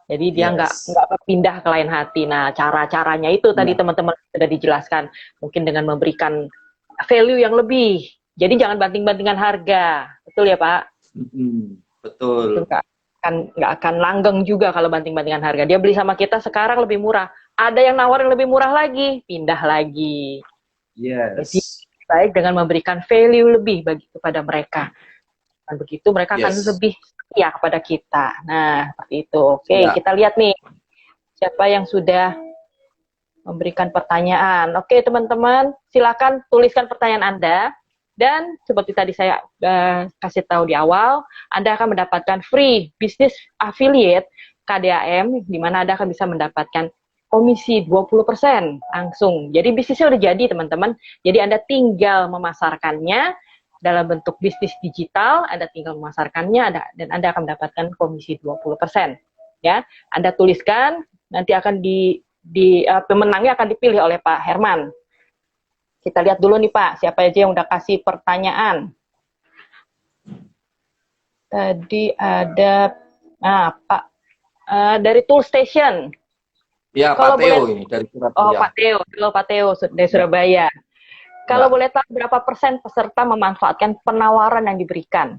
Jadi dia nggak berpindah ke lain hati. Nah, cara-caranya itu tadi teman-teman sudah dijelaskan. Mungkin dengan memberikan value yang lebih. Jadi jangan banting-bantingan harga. Betul ya, Pak? Betul. Nggak akan langgeng juga kalau banting-bantingan harga. Dia beli sama kita sekarang lebih murah. Ada yang nawarin lebih murah lagi, pindah lagi. Yes. Jadi baik dengan memberikan value lebih kepada mereka. Dan begitu mereka akan lebih setia kepada kita. Nah, seperti itu. Oke, kita lihat nih siapa yang sudah memberikan pertanyaan. Oke, teman-teman, silakan tuliskan pertanyaan Anda. Dan seperti tadi saya kasih tahu di awal, Anda akan mendapatkan free business affiliate KDAM, di mana Anda akan bisa mendapatkan komisi 20% langsung. Jadi bisnisnya udah jadi, teman-teman. Jadi Anda tinggal memasarkannya dalam bentuk bisnis digital, Anda tinggal memasarkannya, dan Anda akan mendapatkan komisi 20%. Ya, Anda tuliskan, nanti akan pemenangnya akan dipilih oleh Pak Herman. Kita lihat dulu nih Pak, siapa aja yang udah kasih pertanyaan. Tadi ada Pak dari Tool Station. Ya, Pak Theo ini dari Surabaya. Oh, Pak Theo dari Surabaya. Kalau boleh tahu berapa persen peserta memanfaatkan penawaran yang diberikan?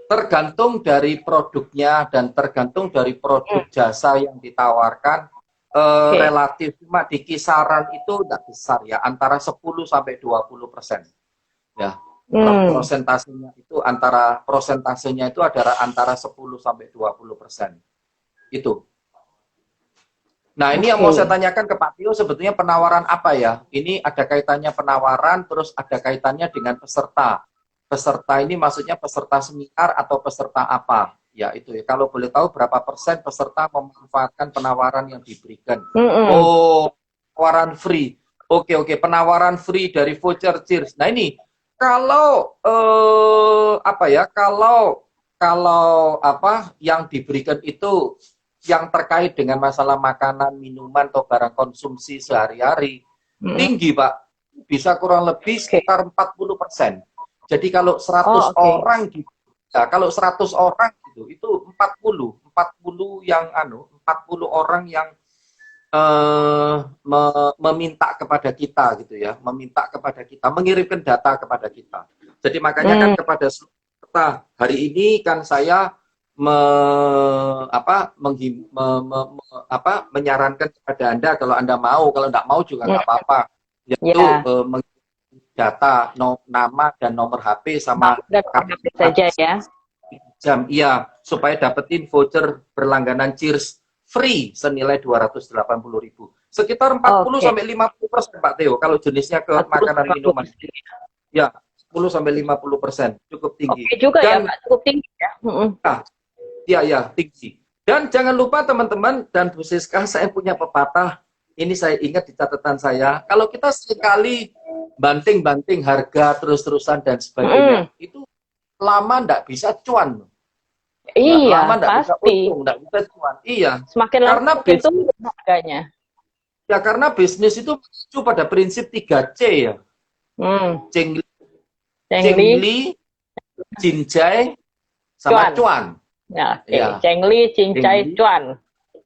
Tergantung dari produknya dan tergantung dari produk jasa yang ditawarkan. Relatif, cuma di kisaran itu tidak besar ya, antara 10 sampai 20%. Ya, prosentasenya itu adalah antara 10 sampai 20%. Itu. Nah, ini yang mau saya tanyakan ke Pak Tio, sebetulnya penawaran apa ya? Ini ada kaitannya penawaran, terus ada kaitannya dengan peserta. Peserta ini maksudnya peserta seminar atau peserta apa? Ya, itu ya. Kalau boleh tahu berapa persen peserta memanfaatkan penawaran yang diberikan? Oh, penawaran free. Oke, penawaran free dari voucher Cheers. Nah, ini kalau kalau yang diberikan itu yang terkait dengan masalah makanan, minuman, atau barang konsumsi sehari-hari, tinggi, Pak. Bisa kurang lebih sekitar 40%. Jadi kalau 100 orang gitu, ya, kalau 100 orang gitu, itu 40 orang yang meminta kepada kita gitu ya, mengirimkan data kepada kita. Jadi makanya kan kepada peserta hari ini kan saya menyarankan kepada Anda, kalau Anda mau, kalau tidak mau juga nggak apa-apa, yaitu data, nama dan nomor HP sama HP saja ya. Jam, iya, supaya dapetin voucher berlangganan Cheers free senilai 280.000. Sekitar 40 sampai 50% Pak Theo kalau jenisnya ke makanan minuman. Ya, 10 sampai 50%, cukup tinggi. Oke juga ya, Pak, cukup tinggi ya. Iya, tinggi. Dan jangan lupa teman-teman dan Bu Siska, saya punya pepatah, ini saya ingat di catatan saya, kalau kita sekali banting-banting harga terus-terusan dan sebagainya, itu lama ndak bisa cuan. Iya, Lama ndak bisa pasti. untung, ndak bisa cuan. Iya, Semakin lama karena itu bisnis, harganya. ya karena bisnis itu mengacu pada prinsip 3C ya. Hmm. Cengli, Cengli, cengli, cincai, sama cuan. cuan. Ya, oke. Ya, Cengli, cincai, cengli, cuan.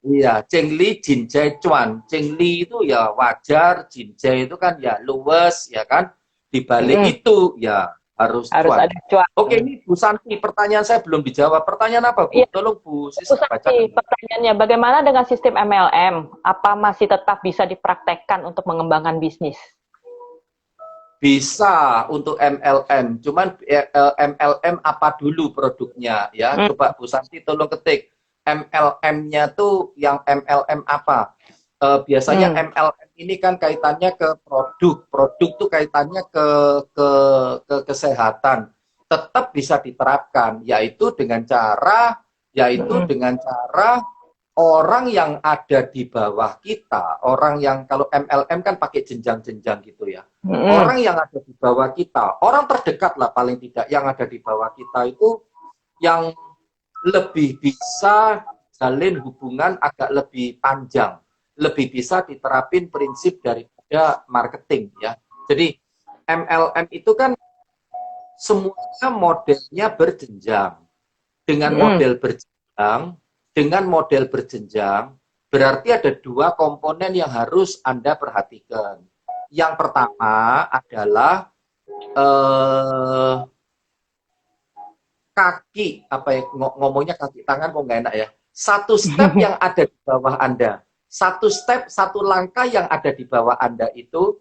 iya, cengli, jinjai, cuan. Cengli itu ya wajar, jinjai itu kan ya luwes, ya kan. Di balik Mm-mm. itu ya harus Harus cuan. ada cuan. Oke, ini Bu Santi, pertanyaan saya belum dijawab. Pertanyaan apa, Bu? Iya, Tolong Bu Bu Siska Santi, bacakan. pertanyaannya, bagaimana dengan sistem MLM? Apa masih tetap bisa dipraktekkan untuk mengembangkan bisnis? Bisa untuk MLM, cuman MLM apa dulu produknya ya? Hmm. Coba Bu Santi tolong ketik MLM-nya tuh yang MLM apa? Biasanya MLM ini kan kaitannya ke produk tuh kaitannya ke kesehatan. Tetap bisa diterapkan, yaitu dengan cara orang yang ada di bawah kita, orang yang kalau MLM kan pakai jenjang-jenjang gitu ya. Orang yang ada di bawah kita, orang terdekat lah paling tidak yang ada di bawah kita itu yang lebih bisa jalin hubungan agak lebih panjang, lebih bisa diterapin prinsip daripada marketing ya. Jadi MLM itu kan semuanya modelnya berjenjang. Dengan model berjenjang, berarti ada dua komponen yang harus Anda perhatikan. Yang pertama adalah kaki, apa ya, ngomongnya kaki tangan kok nggak enak ya. Satu step yang ada di bawah Anda, satu langkah yang ada di bawah Anda itu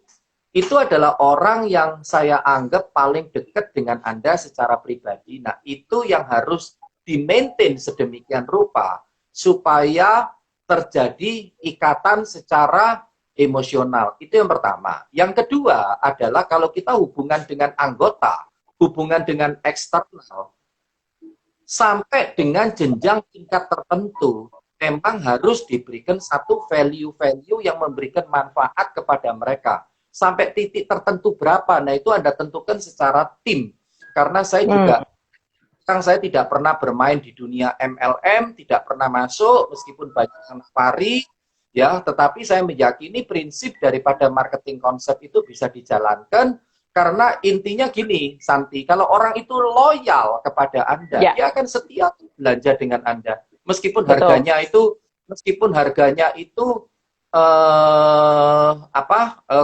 adalah orang yang saya anggap paling dekat dengan Anda secara pribadi. Nah, itu yang harus di-maintain sedemikian rupa supaya terjadi ikatan secara emosional. Itu yang pertama. Yang kedua adalah kalau kita hubungan dengan anggota, hubungan dengan eksternal, sampai dengan jenjang tingkat tertentu, memang harus diberikan satu value-value yang memberikan manfaat kepada mereka. Sampai titik tertentu berapa, nah itu Anda tentukan secara tim. Karena saya juga saya tidak pernah bermain di dunia MLM, tidak pernah masuk meskipun banyak yang nawari, ya, tetapi saya meyakini prinsip daripada marketing konsep itu bisa dijalankan karena intinya gini, Santi, kalau orang itu loyal kepada Anda, dia akan setia belanja dengan Anda, meskipun harganya itu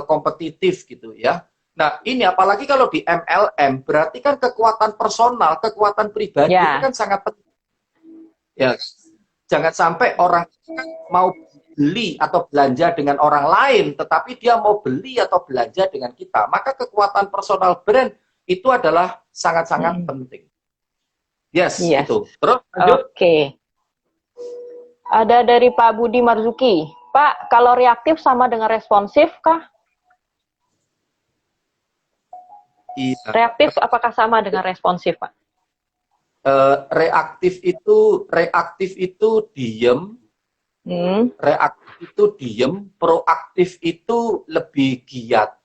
kompetitif gitu ya. Nah, ini apalagi kalau di MLM, berarti kan kekuatan personal, kekuatan pribadi itu kan sangat penting. Ya, jangan sampai orang mau beli atau belanja dengan orang lain, tetapi dia mau beli atau belanja dengan kita. Maka kekuatan personal brand itu adalah sangat-sangat penting. Yes, itu. Terus lanjut. Oke. Ada dari Pak Budi Marzuki. Pak, kalau reaktif sama dengan responsif kah? Iya. Reaktif apakah sama dengan responsif, Pak? Reaktif itu diem, reaktif itu diem, proaktif itu lebih giat,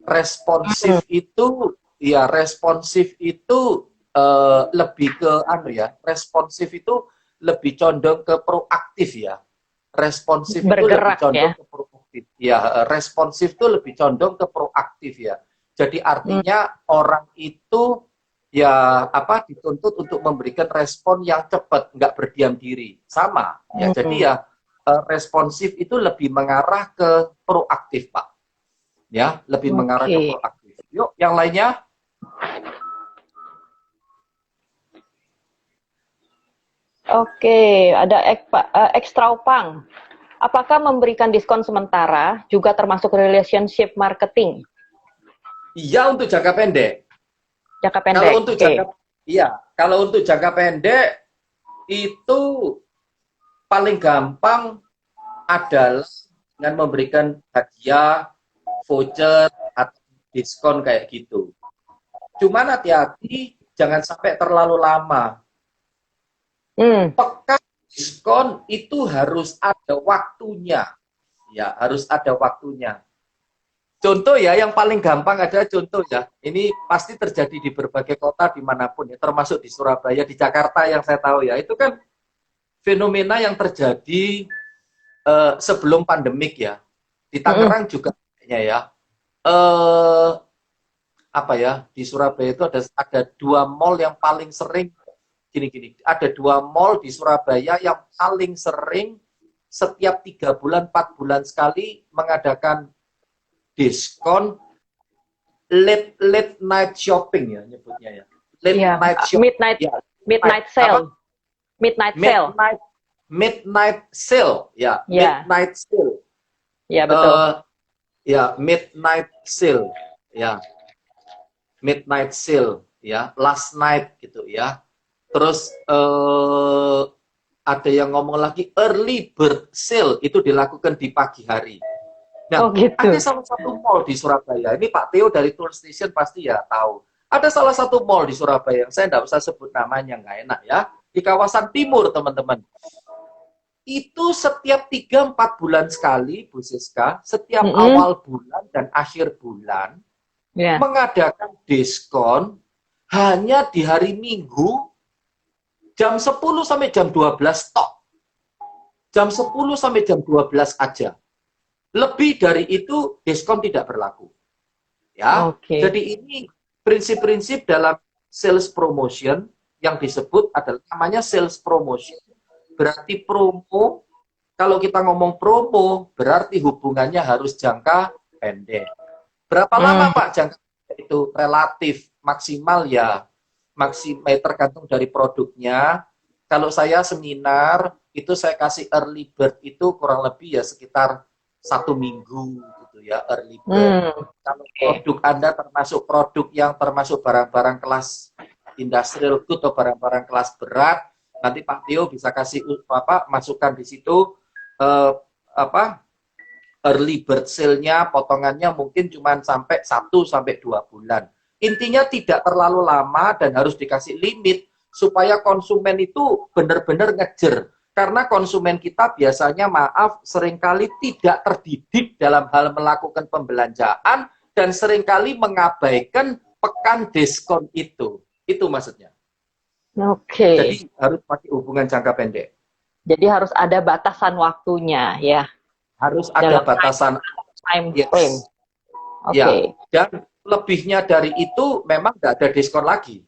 responsif itu lebih ke responsif itu lebih condong ke proaktif ya. Responsif bergerak, itu lebih condong ke proaktif. Ya, responsif itu lebih condong ke proaktif ya. Jadi artinya orang itu ya dituntut untuk memberikan respon yang cepat, nggak berdiam diri. Sama ya. Jadi ya responsif itu lebih mengarah ke proaktif, Pak. Ya, lebih mengarah ke proaktif. Yuk, yang lainnya. Oke, ada Ekstra Upang. Apakah memberikan diskon sementara juga termasuk relationship marketing? Iya, untuk jangka pendek. Jangka pendek. Kalau untuk jangka pendek itu paling gampang adalah dengan memberikan hadiah, voucher atau diskon kayak gitu. Cuman hati-hati jangan sampai terlalu lama. Pekan diskon itu harus ada waktunya. Ya, harus ada waktunya. Contoh ya, yang paling gampang adalah contoh ya. Ini pasti terjadi di berbagai kota dimanapun ya, termasuk di Surabaya, di Jakarta yang saya tahu ya. Itu kan fenomena yang terjadi sebelum pandemik ya. Di Tangerang juga kayaknya ya. Apa ya, di Surabaya itu ada 2 mall yang paling sering gini-gini. Ada 2 mall di Surabaya yang paling sering setiap 3 bulan, 4 bulan sekali mengadakan diskon late night shopping ya nyebutnya ya. Night shopping. Midnight sale. Apa? Midnight sale. Midnight sale ya. Midnight sale. Ya, betul. Midnight sale ya. Midnight sale ya, last night gitu ya. Terus ada yang ngomong lagi early bird sale, itu dilakukan di pagi hari. Nah, gitu. ada salah satu mall di Surabaya. Ini Pak Theo dari Tour Station pasti ya tahu. Ada salah satu mall di Surabaya yang saya tidak usah sebut namanya, nggak enak ya. Di kawasan timur, teman-teman. Itu setiap 3-4 bulan sekali, Bu Siska, setiap awal bulan dan akhir bulan, mengadakan diskon hanya di hari Minggu, jam 10 sampai jam 12 tok. Jam 10 sampai jam 12 aja. Lebih dari itu diskon tidak berlaku. Ya. Jadi ini prinsip-prinsip dalam sales promotion yang disebut adalah namanya sales promotion. Berarti promo, kalau kita ngomong promo, berarti hubungannya harus jangka pendek. Berapa lama Pak jangka pendek itu? Relatif, maksimal ya. Maksimal tergantung dari produknya. Kalau saya seminar, itu saya kasih early bird itu kurang lebih ya sekitar 1 minggu gitu ya, early bird. Kalau produk Anda termasuk produk yang termasuk barang-barang kelas industrial good atau barang-barang kelas berat, nanti Pak Theo bisa kasih masukan di situ early bird sale-nya, potongannya mungkin cuma sampai 1-2 bulan. Intinya tidak terlalu lama dan harus dikasih limit supaya konsumen itu benar-benar ngejer. Karena konsumen kita biasanya, maaf, seringkali tidak terdidik dalam hal melakukan pembelanjaan dan seringkali mengabaikan pekan diskon itu. Itu maksudnya. Jadi harus pakai hubungan jangka pendek. Jadi harus ada batasan waktunya ya. Harus ada batasan time frame. Ya. Dan lebihnya dari itu memang tidak ada diskon lagi.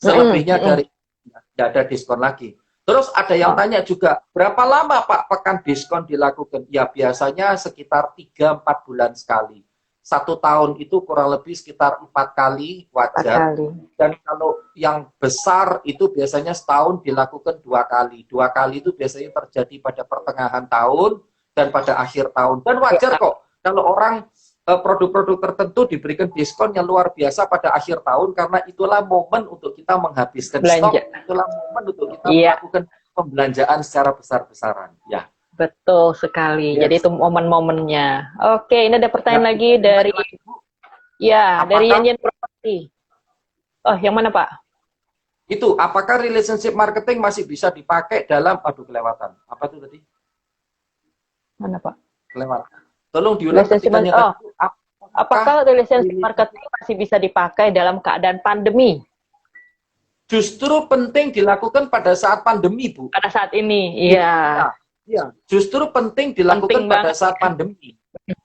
Selebihnya dari tidak ada diskon lagi. Terus ada yang tanya juga, berapa lama Pak pekan diskon dilakukan? Ya biasanya sekitar 3-4 bulan sekali. 1 tahun itu kurang lebih sekitar 4 kali wajar. Dan kalau yang besar itu biasanya setahun dilakukan 2 kali. 2 kali itu biasanya terjadi pada pertengahan tahun dan pada akhir tahun. Dan wajar kok kalau orang produk-produk tertentu diberikan diskon yang luar biasa pada akhir tahun, karena itulah momen untuk kita menghabiskan stok, itulah momen untuk kita melakukan pembelanjaan secara besar-besaran. Ya. Betul sekali. Jadi itu momen-momennya. Oke, ini ada pertanyaan lagi dari dari Yanyan Property. Oh, yang mana Pak? Itu, apakah relationship marketing masih bisa dipakai dalam, kelewatan. Apa itu tadi? Mana Pak? Kelewatan. Tolong diulang pertanyaannya. Apakah relationship marketing masih bisa dipakai dalam keadaan pandemi? Justru penting dilakukan pada saat pandemi, Bu. Pada saat ini, iya. Iya, justru penting dilakukan pada saat pandemi.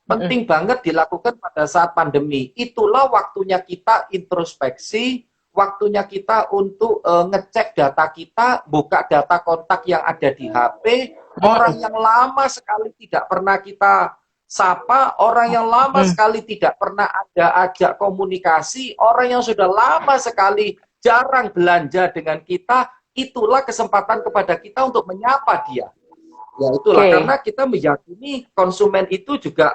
Penting banget dilakukan pada saat pandemi. Itulah waktunya kita introspeksi, waktunya kita untuk ngecek data kita, buka data kontak yang ada di HP, orang yang lama sekali tidak pernah kita sapa, orang yang lama sekali tidak pernah ada ajak komunikasi, orang yang sudah lama sekali jarang belanja dengan kita, itulah kesempatan kepada kita untuk menyapa dia. Ya itulah, karena kita meyakini konsumen itu juga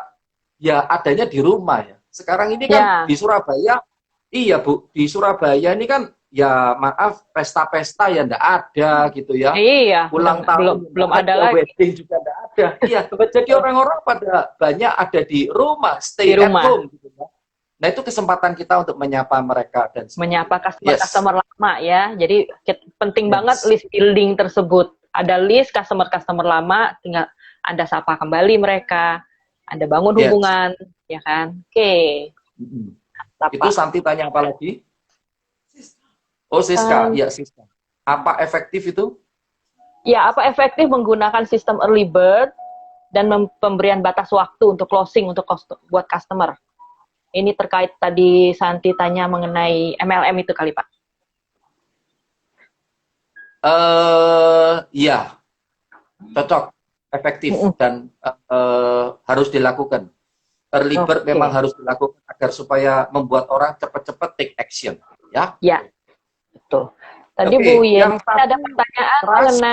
ya adanya di rumah ya. Sekarang ini kan di Surabaya, iya Bu, di Surabaya ini kan ya maaf, pesta-pesta ya enggak ada gitu ya. Iya, ulang tahun belum ada lagi. Wedding juga enggak ada. Iya, jadi orang-orang pada banyak ada di rumah, stay at home gitu ya. Nah, itu kesempatan kita untuk menyapa mereka dan menyapa customer lama ya. Jadi penting banget list building tersebut. Ada list customer lama, tinggal Anda sapa kembali mereka. Anda bangun Yes. hubungan, ya kan? Oke. Mantap, Itu Pak. Santi tanya apa lagi? Oh, Siska. Ya, Siska. Apa efektif itu? Ya, apa efektif menggunakan sistem early bird dan pemberian batas waktu untuk closing buat customer? Ini terkait tadi Santi tanya mengenai MLM itu kali, Pak. Ya, cocok, efektif, dan harus dilakukan. Early bird Oke. memang harus dilakukan agar supaya membuat orang cepat-cepat take action, ya. Ya, betul. Tadi Oke, Bu Yen yang satu, ada pertanyaan trust.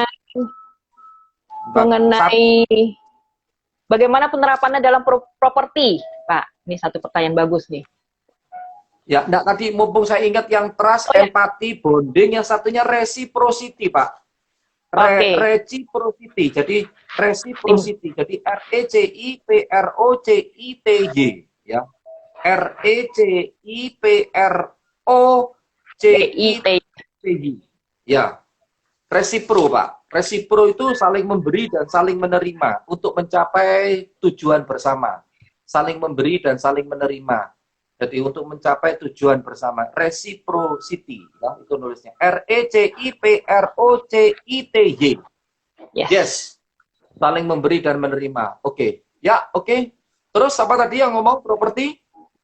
mengenai bagaimana penerapannya dalam properti, Pak. Ini satu pertanyaan bagus nih. Ya, enggak, tadi mumpung saya ingat yang trust, empati, bonding, yang satunya reciprocity, Pak. Reciprocity. Jadi reciprocity. Jadi RECIPROCITY, ya. RECIPROCITY. Ya. Resipro, Pak. Resipro itu saling memberi dan saling menerima untuk mencapai tujuan bersama. Saling memberi dan saling menerima. Jadi untuk mencapai tujuan bersama, reciprocity, ya, itu nulisnya RECIPROCITY. Yes, saling memberi dan menerima. Oke, ya, oke. Terus apa tadi yang ngomong properti?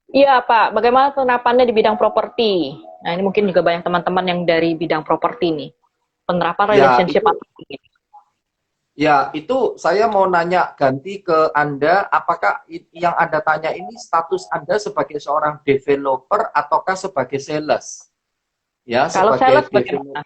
Iya Pak, bagaimana penerapannya di bidang properti? Nah ini mungkin juga banyak teman-teman yang dari bidang properti nih, penerapan relationship. Ya, itu saya mau nanya ganti ke Anda, apakah yang Anda tanya ini status Anda sebagai seorang developer ataukah sebagai sales? Ya, kalau sebagai sales bagaimana?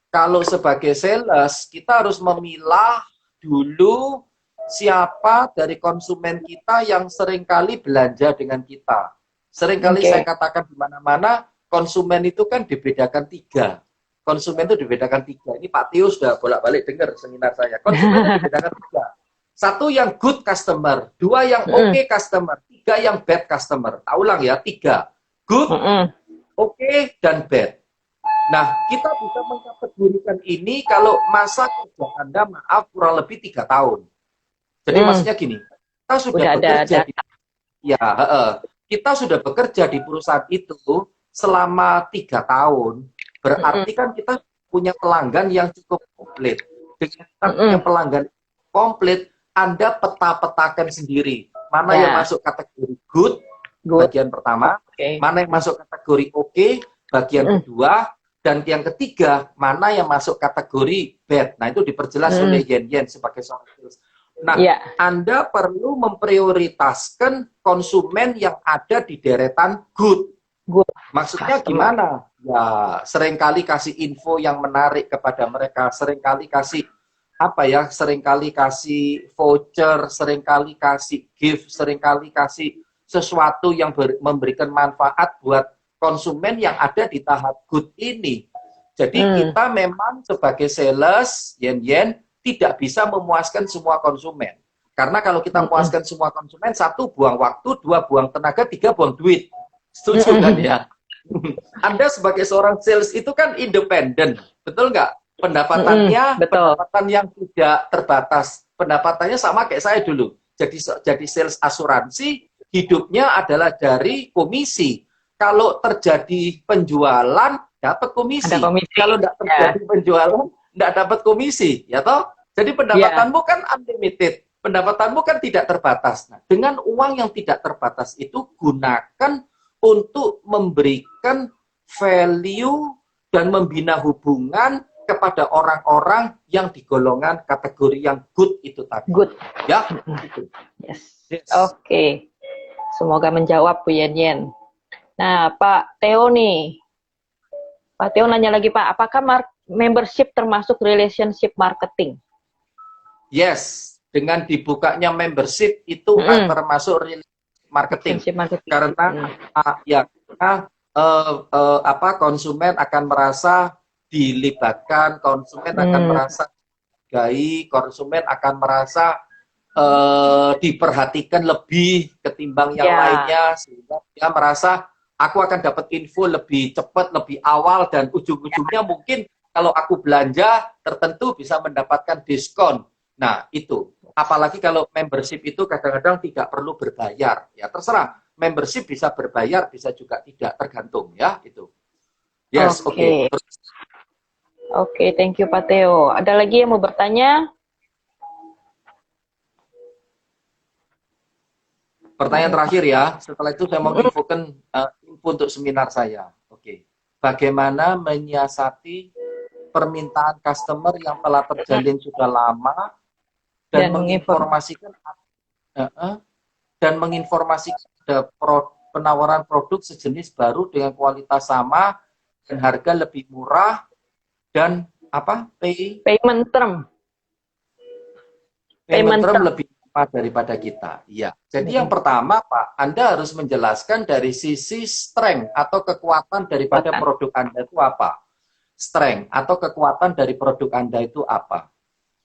Kalau sebagai sales, kita harus memilah dulu siapa dari konsumen kita yang seringkali belanja dengan kita. Seringkali saya katakan di mana-mana, konsumen itu kan dibedakan 3. Konsumen itu dibedakan 3. Ini Pak Tio sudah bolak-balik dengar seminar saya. Konsumen itu dibedakan 3. 1 yang good customer, 2 yang okay customer, 3 yang bad customer. Tak ulang ya, 3. Good, okay, dan bad. Nah, kita bisa mengkategorikan ini kalau masa kerja Anda, maaf, kurang lebih 3 tahun. Jadi maksudnya gini, kita sudah bekerja kita sudah bekerja di perusahaan itu selama 3 tahun. Berarti kan kita punya pelanggan yang cukup komplit. Dengan punya pelanggan komplit, Anda peta-petakan sendiri. Mana yang masuk kategori good, bagian pertama. Mana yang masuk kategori okay, bagian kedua. Dan yang ketiga, mana yang masuk kategori bad. Nah, itu diperjelas oleh Yen sebagai seorang sales. Nah, Anda perlu memprioritaskan konsumen yang ada di deretan good. Maksudnya gimana? Ya, seringkali kasih info yang menarik kepada mereka, seringkali kasih seringkali kasih voucher, seringkali kasih gift, seringkali kasih sesuatu yang memberikan manfaat buat konsumen yang ada di tahap good ini. Jadi kita memang sebagai sales, Yen, tidak bisa memuaskan semua konsumen. Karena kalau kita memuaskan semua konsumen, 1, buang waktu, 2, buang tenaga, 3, buang duit. Setuju kan ya? Anda sebagai seorang sales itu kan independen, betul nggak? Pendapatannya pendapatan yang tidak terbatas. Pendapatannya sama kayak saya dulu. Jadi sales asuransi, hidupnya adalah dari komisi. Kalau terjadi penjualan, dapat komisi. Kalau tidak terjadi penjualan, tidak dapat komisi, ya toh? Jadi pendapatanmu kan unlimited, pendapatanmu kan tidak terbatas. Nah, dengan uang yang tidak terbatas itu gunakan untuk memberikan value dan membina hubungan kepada orang-orang yang di golongan kategori yang good itu tadi. Good. Ya. Yes. Oke. Semoga menjawab Bu Yen. Nah, Pak Theo nih. Pak Theo nanya lagi, Pak, apakah membership termasuk relationship marketing? Yes. Dengan dibukanya membership itu akan termasuk marketing. Karena konsumen akan merasa dilibatkan, konsumen akan merasa dihargai, konsumen akan merasa diperhatikan lebih ketimbang yang lainnya, sehingga dia merasa aku akan dapat info lebih cepat, lebih awal, dan ujung-ujungnya mungkin kalau aku belanja tertentu bisa mendapatkan diskon. Nah, itu. apalagi kalau membership itu kadang-kadang tidak perlu berbayar. Ya terserah, membership bisa berbayar, bisa juga tidak, tergantung ya itu. Yes, oke. Oke. Oke, thank you Pak Theo. Ada lagi yang mau bertanya? Pertanyaan terakhir ya. Setelah itu saya mau infokan info untuk seminar saya. Oke. Bagaimana menyiasati permintaan customer yang telah terjalin sudah lama dan menginformasikan ada penawaran produk sejenis baru dengan kualitas sama dan harga lebih murah dan apa? Payment term lebih cepat daripada kita. Iya. Jadi yang pertama, Pak, Anda harus menjelaskan dari sisi strength atau kekuatan daripada produk Anda itu apa. Strength atau kekuatan dari produk Anda itu apa.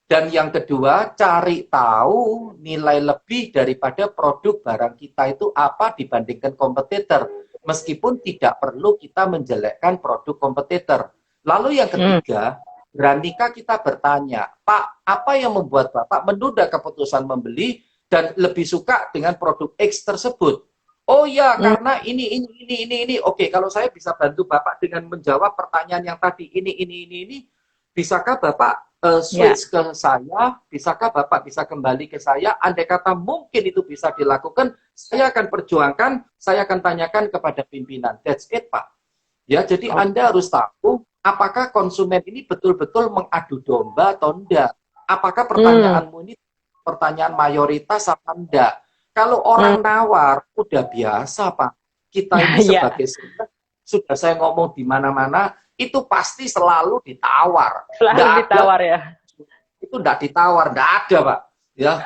Dan yang kedua, cari tahu nilai lebih daripada produk barang kita itu apa dibandingkan kompetitor. Meskipun tidak perlu kita menjelekkan produk kompetitor. Lalu yang ketiga, beranikah kita bertanya, Pak, apa yang membuat Bapak menunda keputusan membeli dan lebih suka dengan produk X tersebut? Oh ya, karena ini. Oke, kalau saya bisa bantu Bapak dengan menjawab pertanyaan yang tadi, ini. Bisakah Bapak switch ke saya? Bisakah Bapak bisa kembali ke saya? Andai kata mungkin itu bisa dilakukan, saya akan perjuangkan, saya akan tanyakan kepada pimpinan. That's it, Pak. Ya, jadi Anda harus tahu apakah konsumen ini betul-betul mengadu domba atau enggak. Apakah pertanyaanmu ini pertanyaan mayoritas apa enggak? Kalau orang nawar, udah biasa, Pak. Kita ini sebagai sudah saya ngomong di mana-mana, itu pasti selalu ditawar. Selalu ditawar ya. Itu enggak ditawar, enggak ada, Pak. Ya,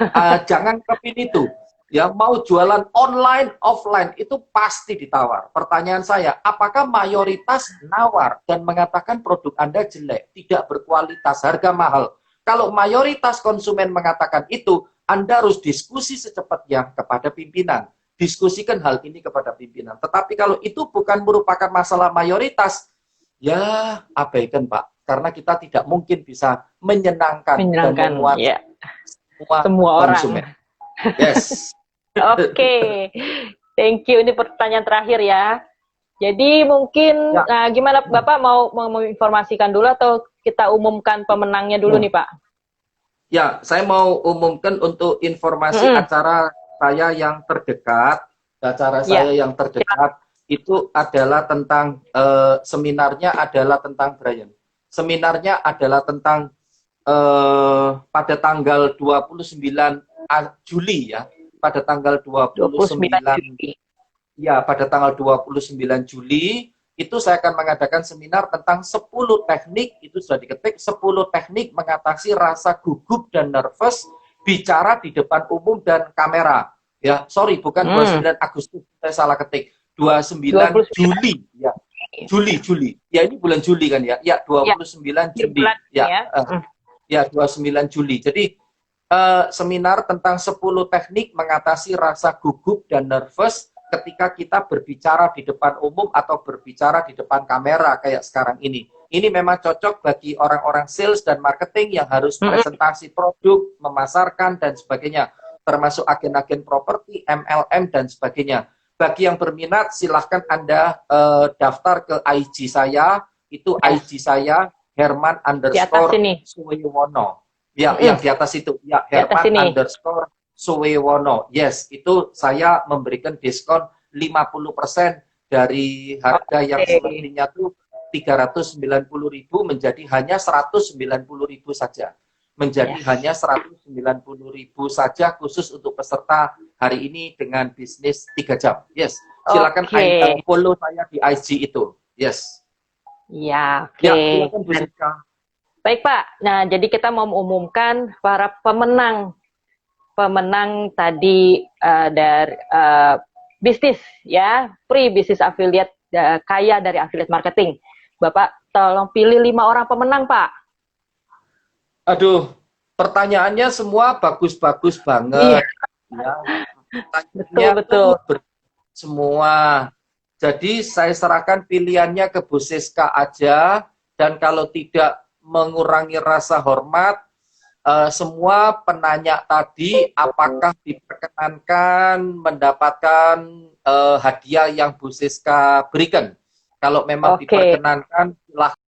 jangan kepin itu. Ya, mau jualan online, offline, itu pasti ditawar. Pertanyaan saya, apakah mayoritas nawar dan mengatakan produk Anda jelek, tidak berkualitas, harga mahal? Kalau mayoritas konsumen mengatakan itu, Anda harus diskusi secepatnya kepada pimpinan. Diskusikan hal ini kepada pimpinan. Tetapi kalau itu bukan merupakan masalah mayoritas, ya abaikan, Pak. Karena kita tidak mungkin bisa menyenangkan dan memuaskan semua konsumen. Yes. Oke. Thank you. Ini pertanyaan terakhir ya. Jadi mungkin gimana Bapak mau menginformasikan dulu atau kita umumkan pemenangnya dulu nih, Pak? Ya, saya mau umumkan untuk informasi acara saya yang terdekat. Acara saya yang terdekat itu adalah tentang seminarnya adalah tentang Brian. Seminarnya adalah tentang pada tanggal 29 Juli ya. Pada tanggal 29 Juli. Ya, pada tanggal 29 Juli itu saya akan mengadakan seminar tentang 10 teknik, itu sudah diketik, 10 teknik mengatasi rasa gugup dan nervous bicara di depan umum dan kamera. Ya, sorry, bukan 29 Agustus, saya salah ketik. 29 Juli, ya. Juli. Ya, ini bulan Juli kan ya? Ya, 29 Juli. Ya, 29 Juli. Jadi seminar tentang 10 teknik mengatasi rasa gugup dan nervous ketika kita berbicara di depan umum atau berbicara di depan kamera kayak sekarang ini. Ini memang cocok bagi orang-orang sales dan marketing yang harus presentasi produk, memasarkan, dan sebagainya. Termasuk agen-agen properti, MLM, dan sebagainya. Bagi yang berminat, silahkan Anda daftar ke IG saya. Itu IG saya, Herman_Suwewono. Ya, yang di atas itu. Ya, Herman_Suwewono. Yes, itu saya memberikan diskon 50% dari harga yang sepertinya tuh 390.000 menjadi hanya 190.000 saja. Menjadi hanya 190.000 saja khusus untuk peserta hari ini dengan bisnis 3 jam. Yes. Silakan follow saya di IG itu. Yes. Ya, oke. Ya, silakan Bu Siska. Baik, Pak. Nah, jadi kita mau mengumumkan para pemenang tadi dari bisnis ya, free bisnis affiliate kaya dari affiliate marketing. Bapak tolong pilih 5 orang pemenang, Pak. Aduh, pertanyaannya semua bagus-bagus banget. Ya. Betul. Semua. Jadi saya serahkan pilihannya ke Bu Siska aja, dan kalau tidak mengurangi rasa hormat, semua penanya tadi apakah diperkenankan mendapatkan hadiah yang Bu Siska berikan. Kalau memang Oke. diperkenankan, silahkan